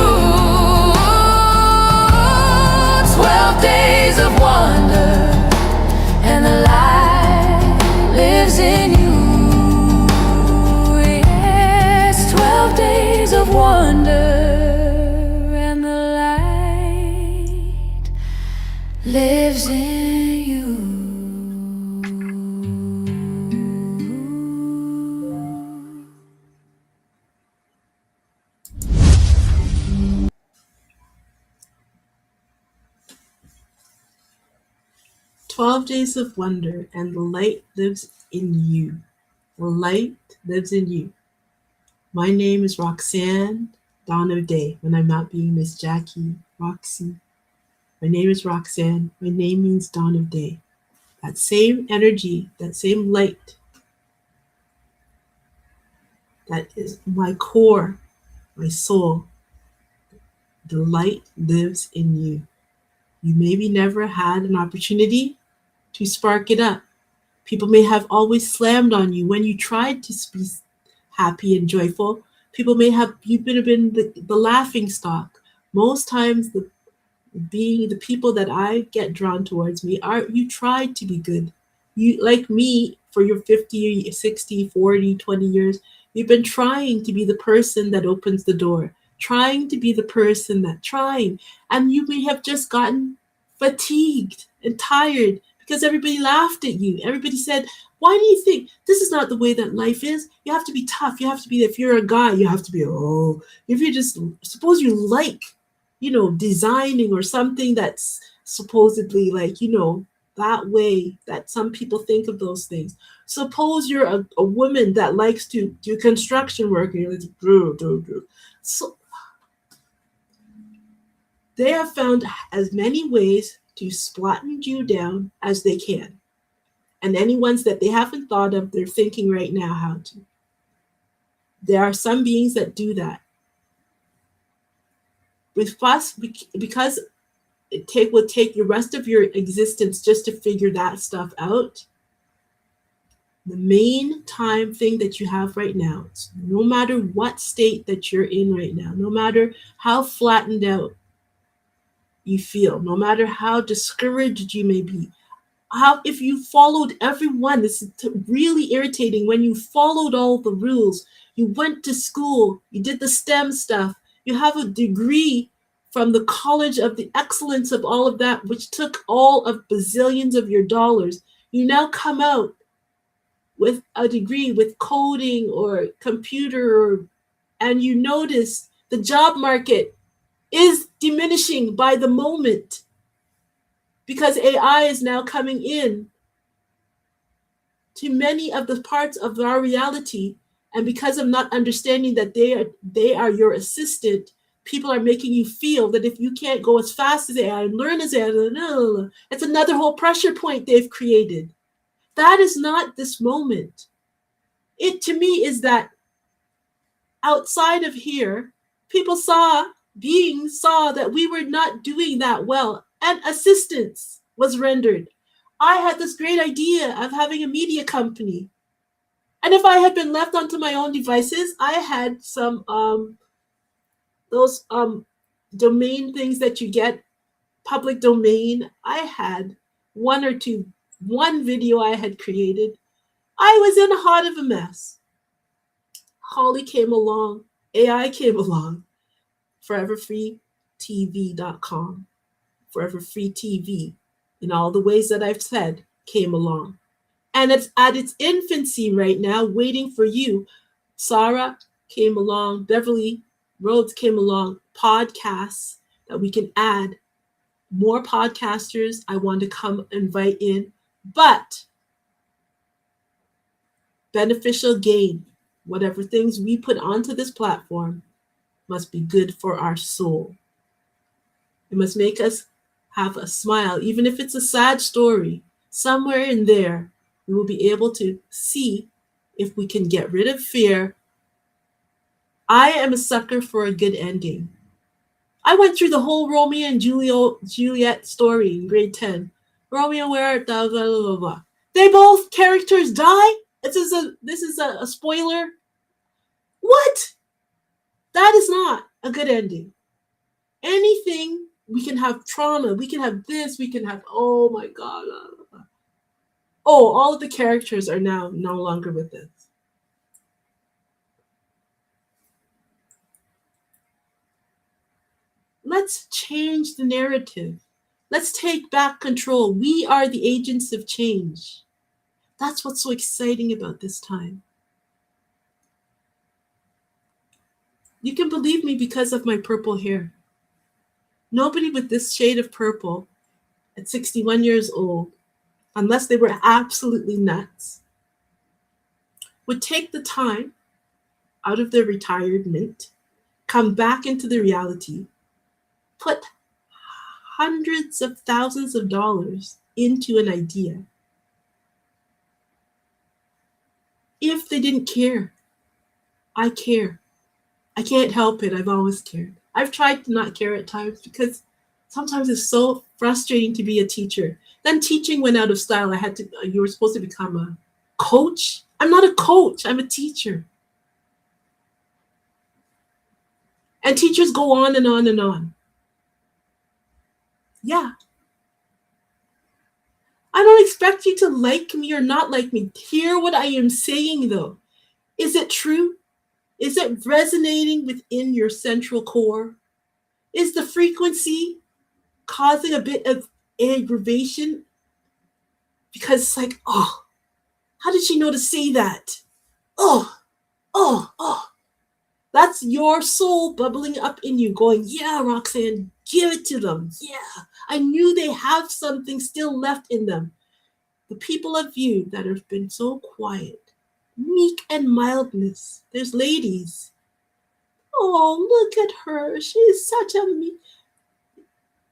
12 days of wonder, and the light lives in you. Yes, 12 days of wonder, and the light lives in you. 12 days of wonder, and the light lives in you. The light lives in you. My name is Roxanne, Dawn of Day, when I'm not being Miss Jackie, Roxy. My name is Roxanne. My name means Dawn of Day. That same energy, that same light, that is my core, my soul. The light lives in you. You maybe never had an opportunity to spark it up. People may have always slammed on you when you tried to be happy and joyful. People may have, you've been the laughing stock. Most times the people that I get drawn towards me are, you tried to be good. You, like me, for your 50, 60, 40, 20 years, you've been trying to be the person that opens the door, trying to be the person and you may have just gotten fatigued and tired because everybody laughed at you. Everybody said, why do you think this is not the way that life is? You have to be tough. You have to be, if you're a guy, you have to be, if you just, suppose you like, designing or something that's supposedly like, that way that some people think of those things. Suppose you're a woman that likes to do construction work and you're like, do. So they have found as many ways to flatten you down as they can. And any ones that they haven't thought of, they're thinking right now how to. There are some beings that do that. With us, because will take the rest of your existence just to figure that stuff out. The main time thing that you have right now, no matter what state that you're in right now, no matter how flattened out you feel, no matter how discouraged you may be, if you followed everyone, this is really irritating, when you followed all the rules, you went to school, you did the STEM stuff, you have a degree from the College of the Excellence of all of that, which took all of bazillions of your dollars. You now come out with a degree with coding or computer, and you notice the job market is diminishing by the moment because AI is now coming in to many of the parts of our reality. And because of not understanding that they are your assistant, people are making you feel that if you can't go as fast as AI and learn as AI, it's another whole pressure point they've created. That is not this moment. It, to me, is that outside of here, beings saw that we were not doing that well, and assistance was rendered. I had this great idea of having a media company. And if I had been left onto my own devices, I had some those domain things that you get, public domain. I had one video I had created. I was in a heart of a mess. Holly came along, AI came along, foreverfreetv.com, Forever Free TV, in all the ways that I've said, came along. And it's at its infancy right now, waiting for you. Sarah came along, Beverly Rhodes came along, podcasts that we can add. More podcasters I want to come invite in, but beneficial gain, whatever things we put onto this platform must be good for our soul. It must make us have a smile, even if it's a sad story. Somewhere in there, we will be able to see if we can get rid of fear. I am a sucker for a good ending. I went through the whole Romeo and Juliet story in grade 10. Romeo, where art thou? Blah, blah, blah, blah. They both characters die? This is a spoiler. What? That is not a good ending. Anything, we can have trauma, we can have this, we can have, oh my God. Oh, all of the characters are now no longer with us. Let's change the narrative. Let's take back control. We are the agents of change. That's what's so exciting about this time. You can believe me because of my purple hair. Nobody with this shade of purple at 61 years old, unless they were absolutely nuts, would take the time out of their retirement, come back into the reality, put hundreds of thousands of dollars into an idea. If they didn't care, I care. I can't help it. I've always cared. I've tried to not care at times because sometimes it's so frustrating to be a teacher. Then teaching went out of style. You were supposed to become a coach. I'm not a coach. I'm a teacher. And teachers go on and on and on. Yeah. I don't expect you to like me or not like me. Hear what I am saying, though. Is it true? Is it resonating within your central core? Is the frequency causing a bit of aggravation because it's like, oh, how did she know to say that? Oh, oh. That's your soul bubbling up in you going, yeah, Roxanne, give it to them. Yeah, I knew they have something still left in them. The people of you that have been so quiet, meek and mildness. There's ladies. Oh, look at her. She's such a meek.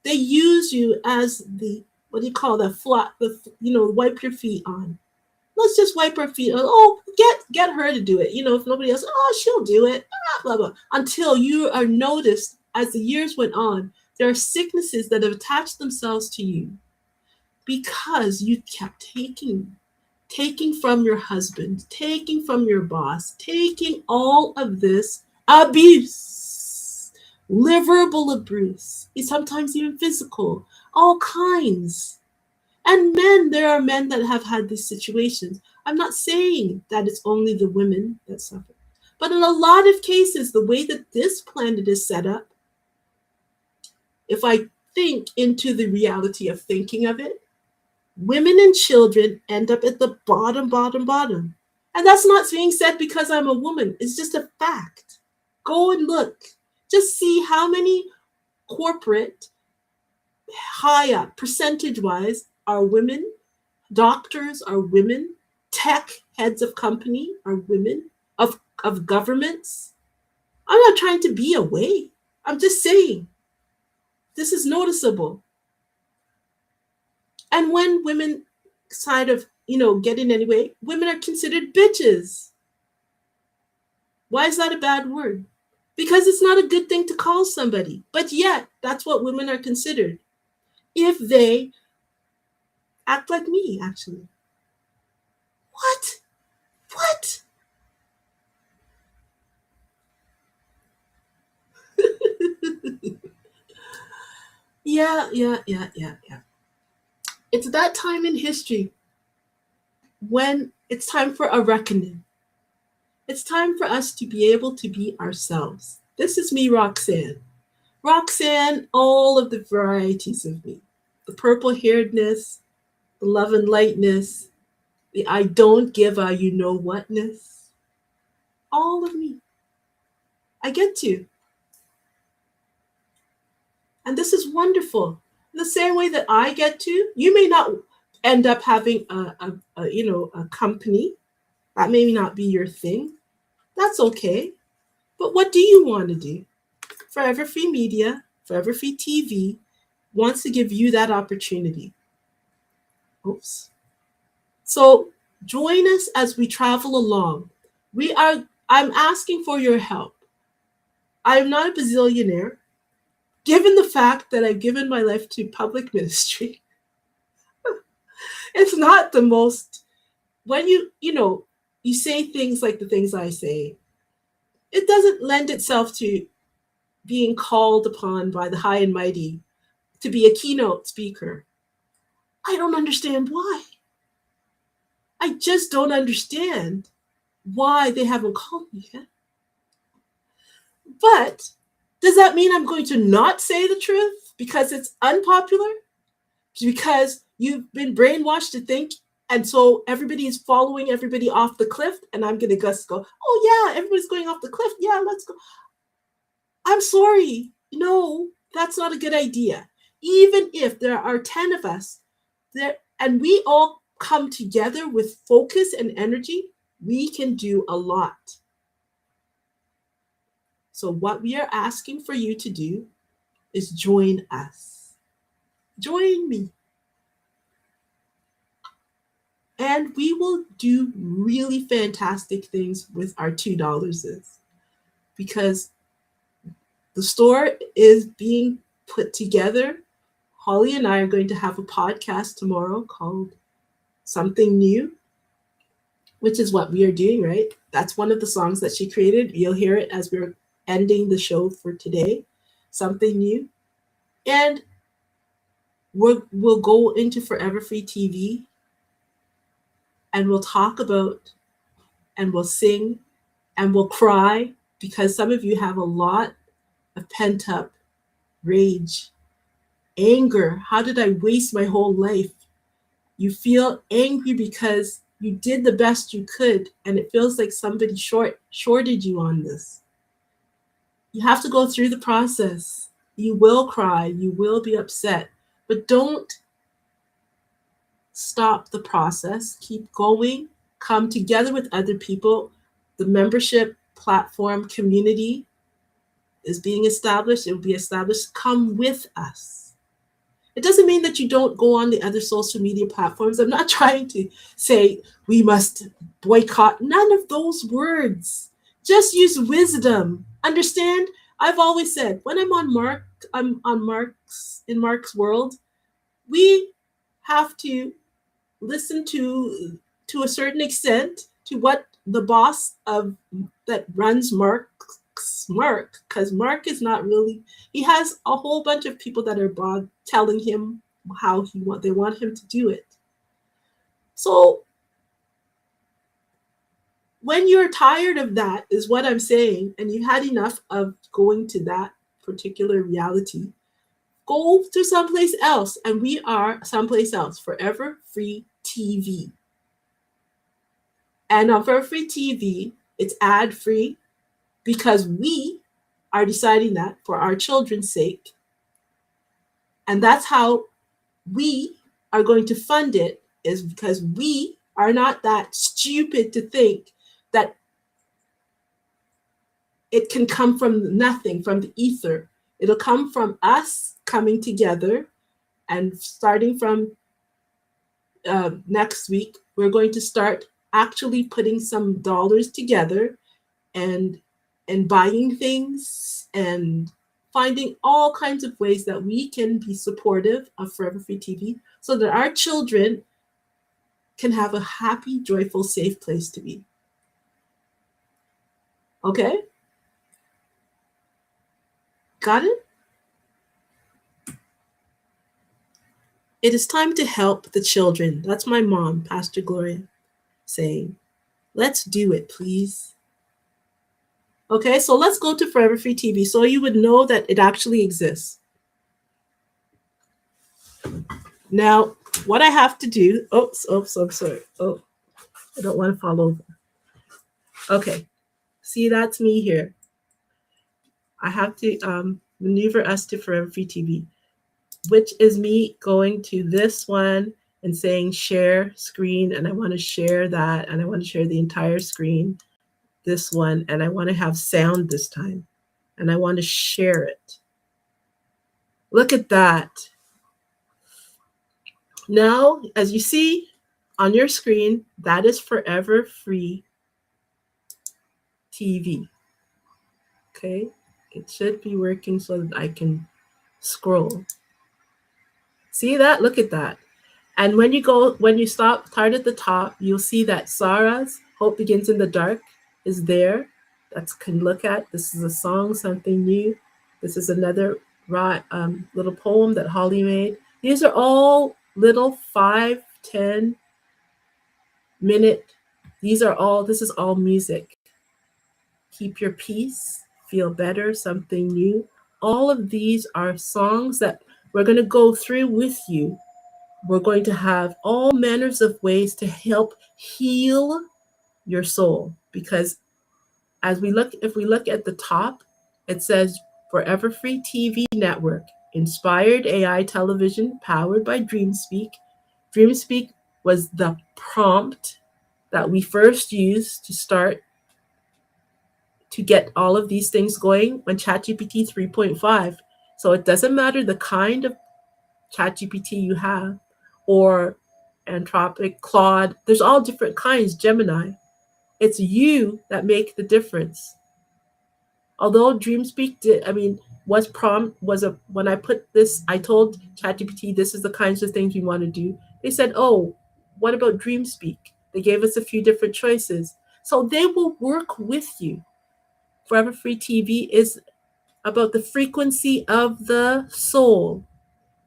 They use you as the, what do you call that, flat, wipe your feet on. Let's just wipe her feet. Oh, get her to do it. If nobody else, oh, she'll do it. Blah, blah, blah. Until you are noticed as the years went on, there are sicknesses that have attached themselves to you because you kept taking from your husband, taking from your boss, taking all of this abuse, verbal abuse, sometimes even physical, all kinds. And men, there are men that have had these situations. I'm not saying that it's only the women that suffer. But in a lot of cases, the way that this planet is set up, if I think into the reality of thinking of it, women and children end up at the bottom. And that's not being said because I'm a woman. It's just a fact. Go and look. Just see how many corporate, high up, percentage-wise, are women. Doctors are women. Tech heads of company are women. Of governments. I'm not trying to be away. I'm just saying this is noticeable. And when women side of, get in anyway, women are considered bitches. Why is that a bad word? Because it's not a good thing to call somebody. But yet, that's what women are considered. If they act like me, actually. What? Yeah. It's that time in history when it's time for a reckoning. It's time for us to be able to be ourselves. This is me, Roxanne. Roxanne, all of the varieties of me. The purple-hairedness, the love and lightness, the I don't give a you-know-whatness. All of me. I get to. And this is wonderful. In the same way that I get to, you may not end up having a company. That may not be your thing. That's okay. But what do you want to do? Forever Free Media, Forever Free TV wants to give you that opportunity. Oops. So join us as we travel along. I'm asking for your help. I am not a bazillionaire. Given the fact that I've given my life to public ministry, it's not the most, when you say things like the things I say, it doesn't lend itself to being called upon by the high and mighty to be a keynote speaker. I don't understand why. I just don't understand why they haven't called me yet. But does that mean I'm going to not say the truth because it's unpopular? Because you've been brainwashed to think, and so everybody is following everybody off the cliff, and I'm going to just go, oh yeah, everybody's going off the cliff. Yeah, let's go. I'm sorry. No, that's not a good idea. Even if there are 10 of us there, and we all come together with focus and energy, we can do a lot. So what we are asking for you to do is join us. Join me. And we will do really fantastic things with our $2 because the store is being put together. Holly and I are going to have a podcast tomorrow called Something New, which is what we are doing, right? That's one of the songs that she created. You'll hear it as we're ending the show for today. Something New. And we'll go into Forever Free TV and we'll talk about and we'll sing and we'll cry because some of you have a lot of pent up rage, anger. How did I waste my whole life? You feel angry because you did the best you could and it feels like somebody shorted you on this. You have to go through the process. You will cry, you will be upset, but don't stop the process. Keep going. Come together with other people. The membership platform community is being established. It will be established. Come with us. It doesn't mean that you don't go on the other social media platforms. I'm not trying to say we must boycott. None of those words. Just use wisdom. Understand? I've always said when I'm on Mark's world, we have to listen to a certain extent to what the boss of that runs Mark, because Mark is not really, he has a whole bunch of people that are telling him how they want him to do it. So when you're tired of that is what I'm saying, and you've had enough of going to that particular reality, go to someplace else. And we are someplace else, Forever Free TV. And on Forever Free TV, it's ad free because we are deciding that for our children's sake. And that's how we are going to fund it, is because we are not that stupid to think that it can come from nothing, from the ether. It'll come from us coming together, and starting from next week, we're going to start actually putting some dollars together and buying things and finding all kinds of ways that we can be supportive of Forever Free TV so that our children can have a happy, joyful, safe place to be. Okay? Got it? It is time to help the children. That's my mom, Pastor Gloria, saying, let's do it, please. Okay, so let's go to Forever Free TV so you would know that it actually exists. Now, what I have to do, I'm sorry. Oh, I don't want to fall over. Okay, see, that's me here. I have to maneuver us to Forever Free TV, which is me going to this one and saying share screen, and I want to share that, and I want to share the entire screen, this one, and I want to have sound this time, and I want to share it. Look at that. Now, as you see on your screen, that is Forever Free TV. Okay, it should be working so that I can scroll. See that? Look at that. And when you start at the top, you'll see that Sarah's Hope Begins in the Dark is there. That can look at. This is a song, something new. This is another little poem that Holly made. These are all little 5-10 minute. This is all music. Keep Your Peace, Feel Better, Something New. All of these are songs that we're going to go through with you. We're going to have all manners of ways to help heal your soul, because if we look at the top, it says Forever Free TV Network, inspired AI television powered by DreamSpeak. DreamSpeak was the prompt that we first used to start to get all of these things going when ChatGPT 3.5. So it doesn't matter the kind of ChatGPT you have, or Anthropic, Claude, there's all different kinds, Gemini. It's you that make the difference. Although DreamSpeak when I put this, I told ChatGPT this is the kinds of things we want to do. They said, oh, what about DreamSpeak? They gave us a few different choices. So they will work with you. Forever Free TV is about the frequency of the soul,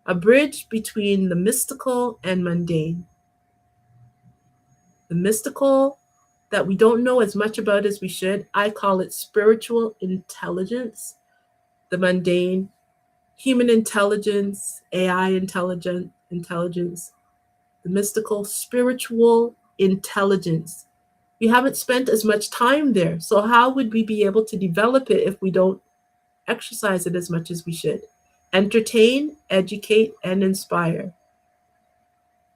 a bridge between the mystical and mundane. The mystical that we don't know as much about as we should, I call it spiritual intelligence. The mundane, human intelligence, AI intelligence. the mystical, spiritual intelligence. We haven't spent as much time there. So, how would we be able to develop it if we don't exercise it as much as we should? Entertain, educate, and inspire.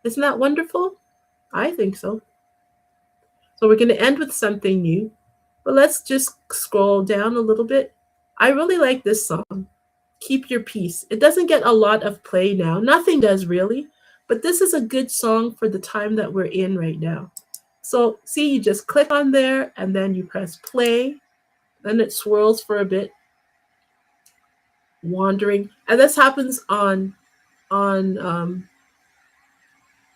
Isn't that wonderful? I think so. So, we're going to end with something new, but let's just scroll down a little bit. I really like this song, Keep Your Peace. It doesn't get a lot of play now. Nothing does really, but this is a good song for the time that we're in right now. So see, you just click on there and then you press play, then it swirls for a bit, wandering. And this happens on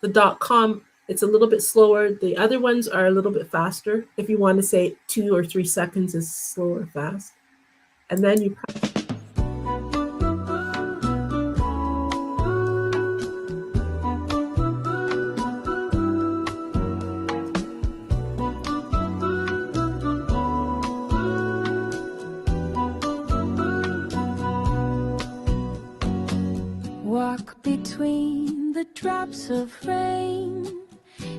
the .com. It's a little bit slower. The other ones are a little bit faster. If you want to say 2 or 3 seconds is slow or fast. And then you press. Walk between the drops of rain.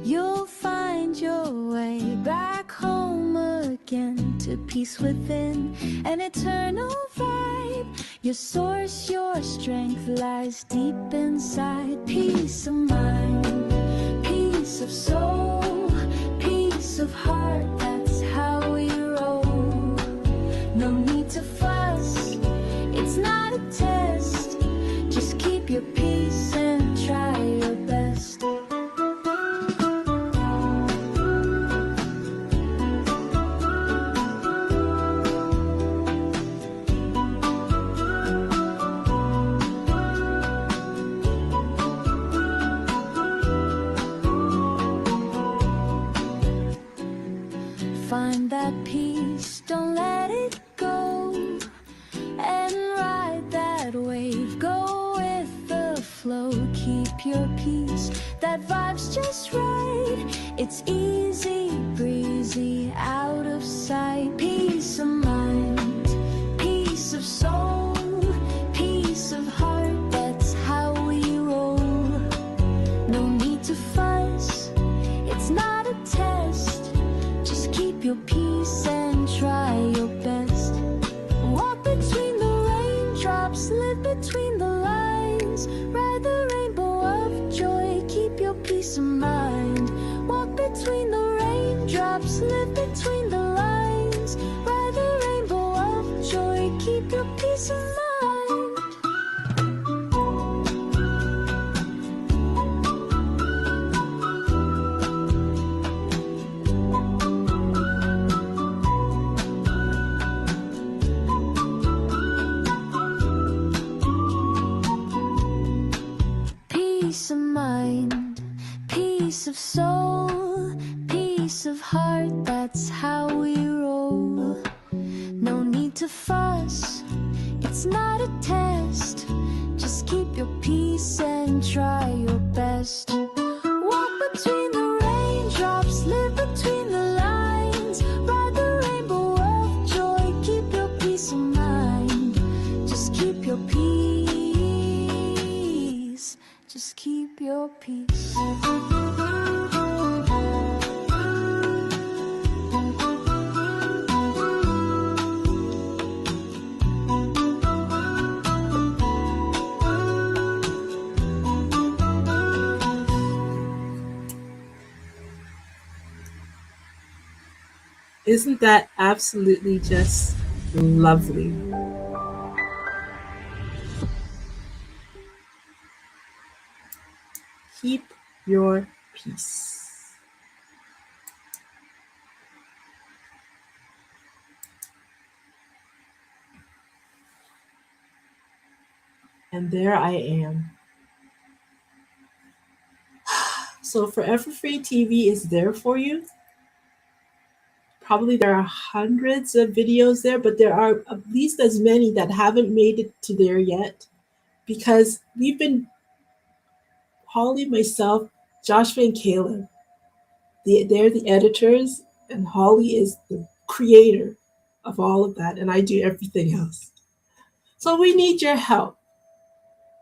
You'll find your way back home again to peace within, an eternal vibe. Your source, your strength lies deep inside. Peace of mind, peace of soul, peace of heart. That's how we roll. No need to fuss, it's not a test. Just keep your peace and try your best. Find that peace, don't let it go, and ride that wave. Go with the flow, keep your peace. That vibe's just right. It's easy breezy, out of sight. Peace of mind, peace of soul, peace of heart. That's how we roll. No need to fuss, it's not a test. Just keep your peace and try your best. Walk between the raindrops, live between the lines. Ride the rainbow of joy, keep your peace of mind. Walk between the raindrops, live between the lines. Ride the rainbow of joy, keep your peace of mind. Peace of mind, peace of soul, peace of heart. That's how we roll. No need to fuss, it's not a test. Just keep your peace and try your best. Walk between the raindrops, live between the lines. Ride the rainbow of joy, keep your peace of mind. Just keep your peace. Just keep your peace. Isn't that absolutely just lovely? Keep your peace. And there I am. So Forever Free TV is there for you. Probably there are hundreds of videos there, but there are at least as many that haven't made it to there yet, because we've been, Holly, myself, Joshua, and Caleb, they're the editors, and Holly is the creator of all of that, and I do everything else. So we need your help.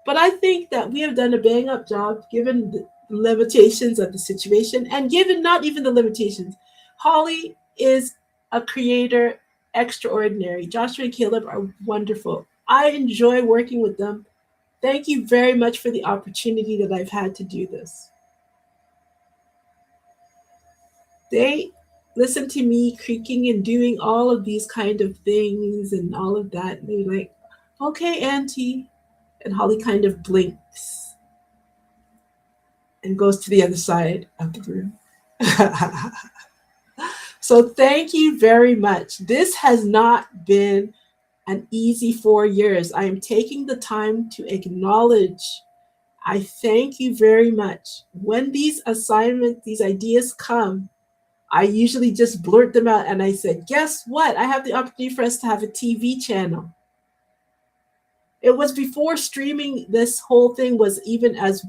But I think that we have done a bang up job given limitations of the situation, and given not even the limitations, Holly is a creator extraordinary. Joshua and Caleb are wonderful. I enjoy working with them. Thank you very much for the opportunity that I've had to do this. They listen to me creaking and doing all of these kind of things and all of that. And they're like, okay, Auntie. And Holly kind of blinks and goes to the other side of the room. So thank you very much. This has not been an easy 4 years. I am taking the time to acknowledge. I thank you very much. When these assignments, these ideas come, I usually just blurt them out and I said, guess what? I have the opportunity for us to have a TV channel. It was before streaming. This whole thing was even as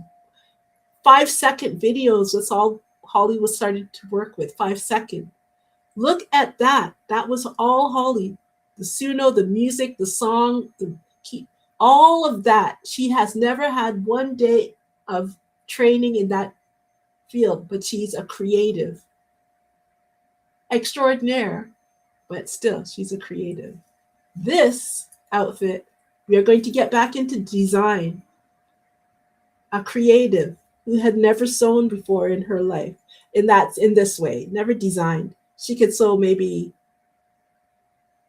5-second videos. That's all Hollywood started to work with, 5 seconds. Look at that. That was all Holly. The Suno, the music, the song, the key, all of that. She has never had one day of training in that field, but she's a creative. Extraordinaire, but still, she's a creative. This outfit, we are going to get back into design. A creative who had never sewn before in her life, in this way, never designed. She could sew maybe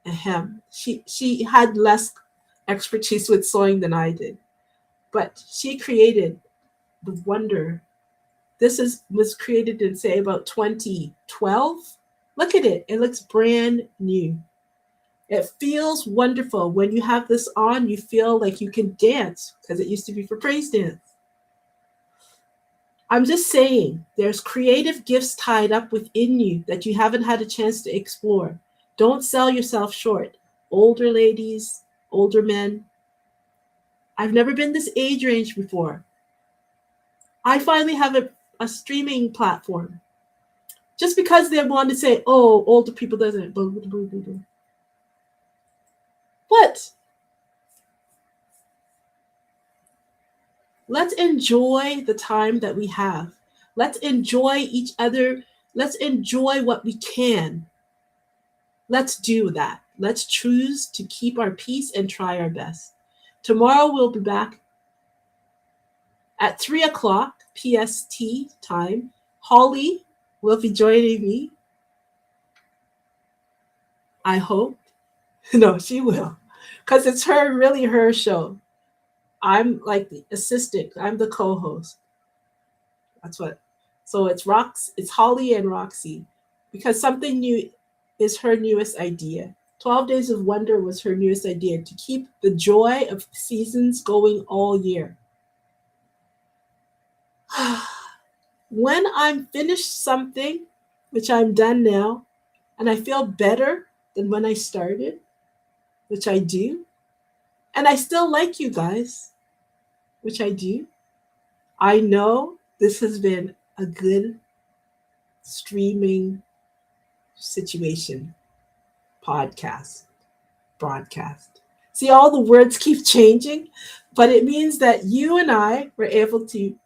a hem. She had less expertise with sewing than I did, but she created the wonder. This was created in, say, about 2012. Look at it. It looks brand new. It feels wonderful. When you have this on, you feel like you can dance because it used to be for praise dance. I'm just saying, there's creative gifts tied up within you that you haven't had a chance to explore. Don't sell yourself short. Older ladies, older men. I've never been this age range before. I finally have a streaming platform. Just because they want to say, oh, older people doesn't. What? Let's enjoy the time that we have. Let's enjoy each other. Let's enjoy what we can. Let's do that. Let's choose to keep our peace and try our best. Tomorrow we'll be back at 3 o'clock PST time. Holly will be joining me. I hope. No, she will. Because it's really her show. I'm like the assistant. I'm the co-host. That's what. So it's Holly and Roxy, because something new is her newest idea. 12 Days of Wonder was her newest idea, to keep the joy of seasons going all year. When I'm finished something, which I'm done now, and I feel better than when I started, which I do, and I still like you guys, which I do, I know this has been a good streaming situation, broadcast. See, all the words keep changing, but it means that you and I were able to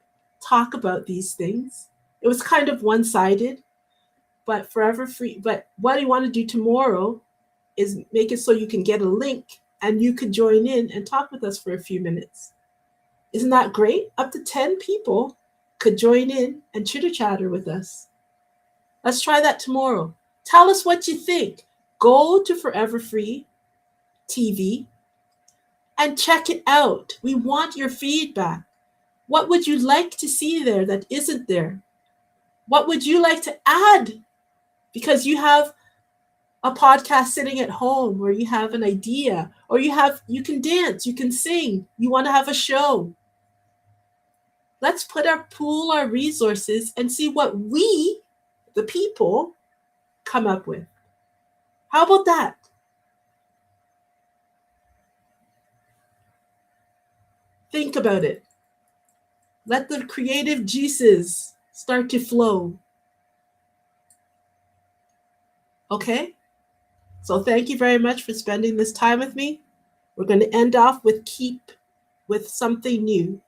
talk about these things. It was kind of one-sided, but forever free. But what I want to do tomorrow is make it so you can get a link and you could join in and talk with us for a few minutes. Isn't that great? Up to 10 people could join in and chitter-chatter with us. Let's try that tomorrow. Tell us what you think. Go to Forever Free TV and check it out. We want your feedback. What would you like to see there that isn't there? What would you like to add? Because you have a podcast sitting at home, or you have an idea, or you can dance, you can sing, you want to have a show. Let's pool our resources and see what we, the people, come up with. How about that? Think about it. Let the creative juices start to flow. Okay? So thank you very much for spending this time with me. We're going to end off with something new.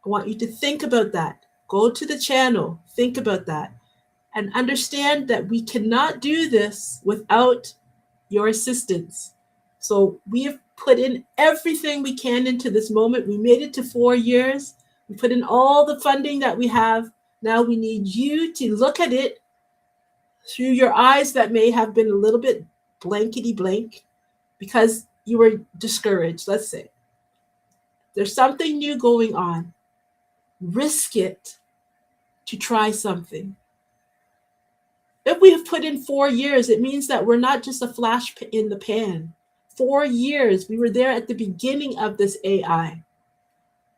I want you to think about that. Go to the channel, think about that, and understand that we cannot do this without your assistance. So we have put in everything we can into this moment. We made it to 4 years. We put in all the funding that we have. Now we need you to look at it through your eyes that may have been a little bit blankety blank because you were discouraged, let's say. There's something new going on. Risk it to try something. If we have put in 4 years, it means that we're not just a flash in the pan. 4 years, we were there at the beginning of this AI.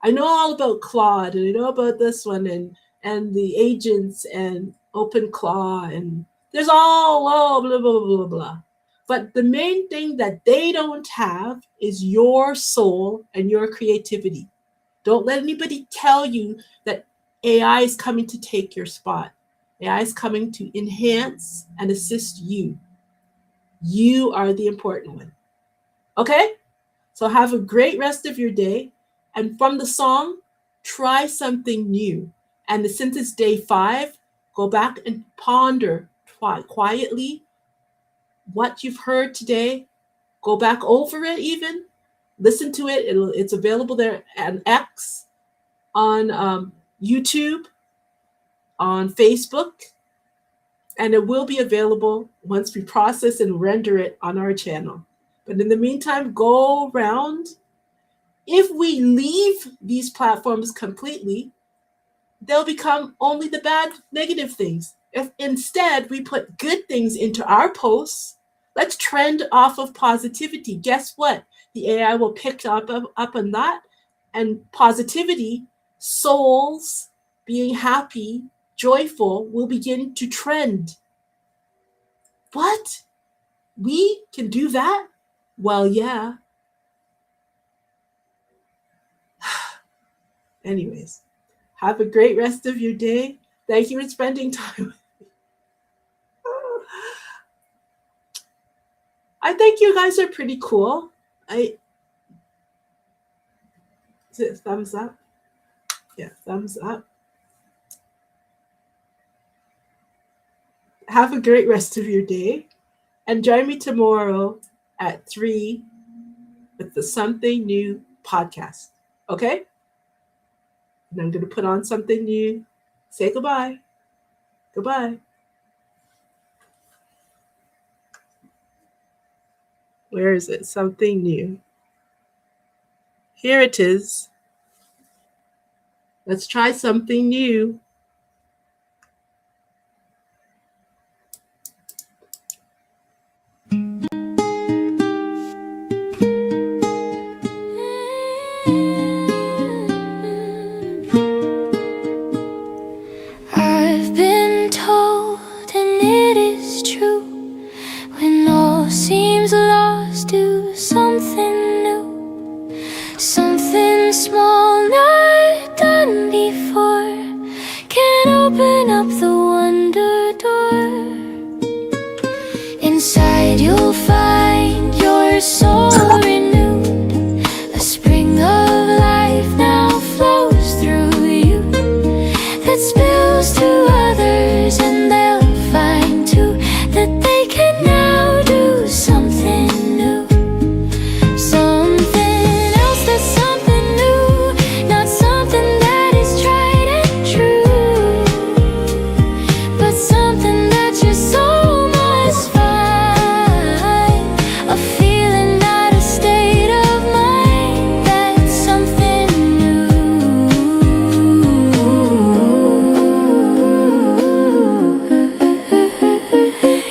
I know all about Claude, and I know about this one, and the agents, and OpenClaw, and there's all blah, blah, blah, blah, blah. But the main thing that they don't have is your soul and your creativity. Don't let anybody tell you that AI is coming to take your spot. AI is coming to enhance and assist you. You are the important one. Okay? So have a great rest of your day. And from the song, try something new. And since it's day 5, go back and ponder quietly what you've heard today. Go back over it even. Listen to it. It's available there on X, on YouTube, on Facebook, and it will be available once we process and render it on our channel. But in the meantime, go around. If we leave these platforms completely, they'll become only the bad, negative things. If instead we put good things into our posts, let's trend off of positivity. Guess what? The AI will pick up on that, and positivity, souls being happy, joyful, will begin to trend. What? We can do that? Well, yeah. Anyways, have a great rest of your day. Thank you for spending time with me. I think you guys are pretty cool. Is it thumbs up? Yeah, thumbs up. Have a great rest of your day. And join me tomorrow at 3 with the Something New podcast. Okay? And I'm going to put on something new. Say goodbye. Goodbye. Where is it? Something new. Here it is. Let's try something new. I've been told, and it is true, when all seems lost, do something new, something small not done before, can open up the wonder door. Inside you'll find your soul renewed, a spring of life now flows through you, that spills to others, and they'll find too that they can now do something new. Something else, that's something new, not something that is tried and true, but something that your soul must find, a feeling, not a state of mind, that's something new.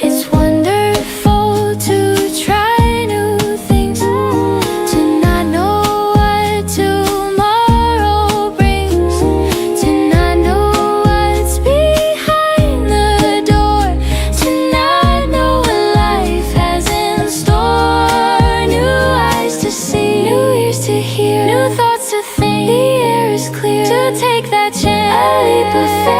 It's wonderful to try new things, to not know what tomorrow brings, to not know what's behind the door, to not know what life has in store. New eyes to see, new ears to hear, new thoughts to think. The air is clear to take that chance, a leap of faith.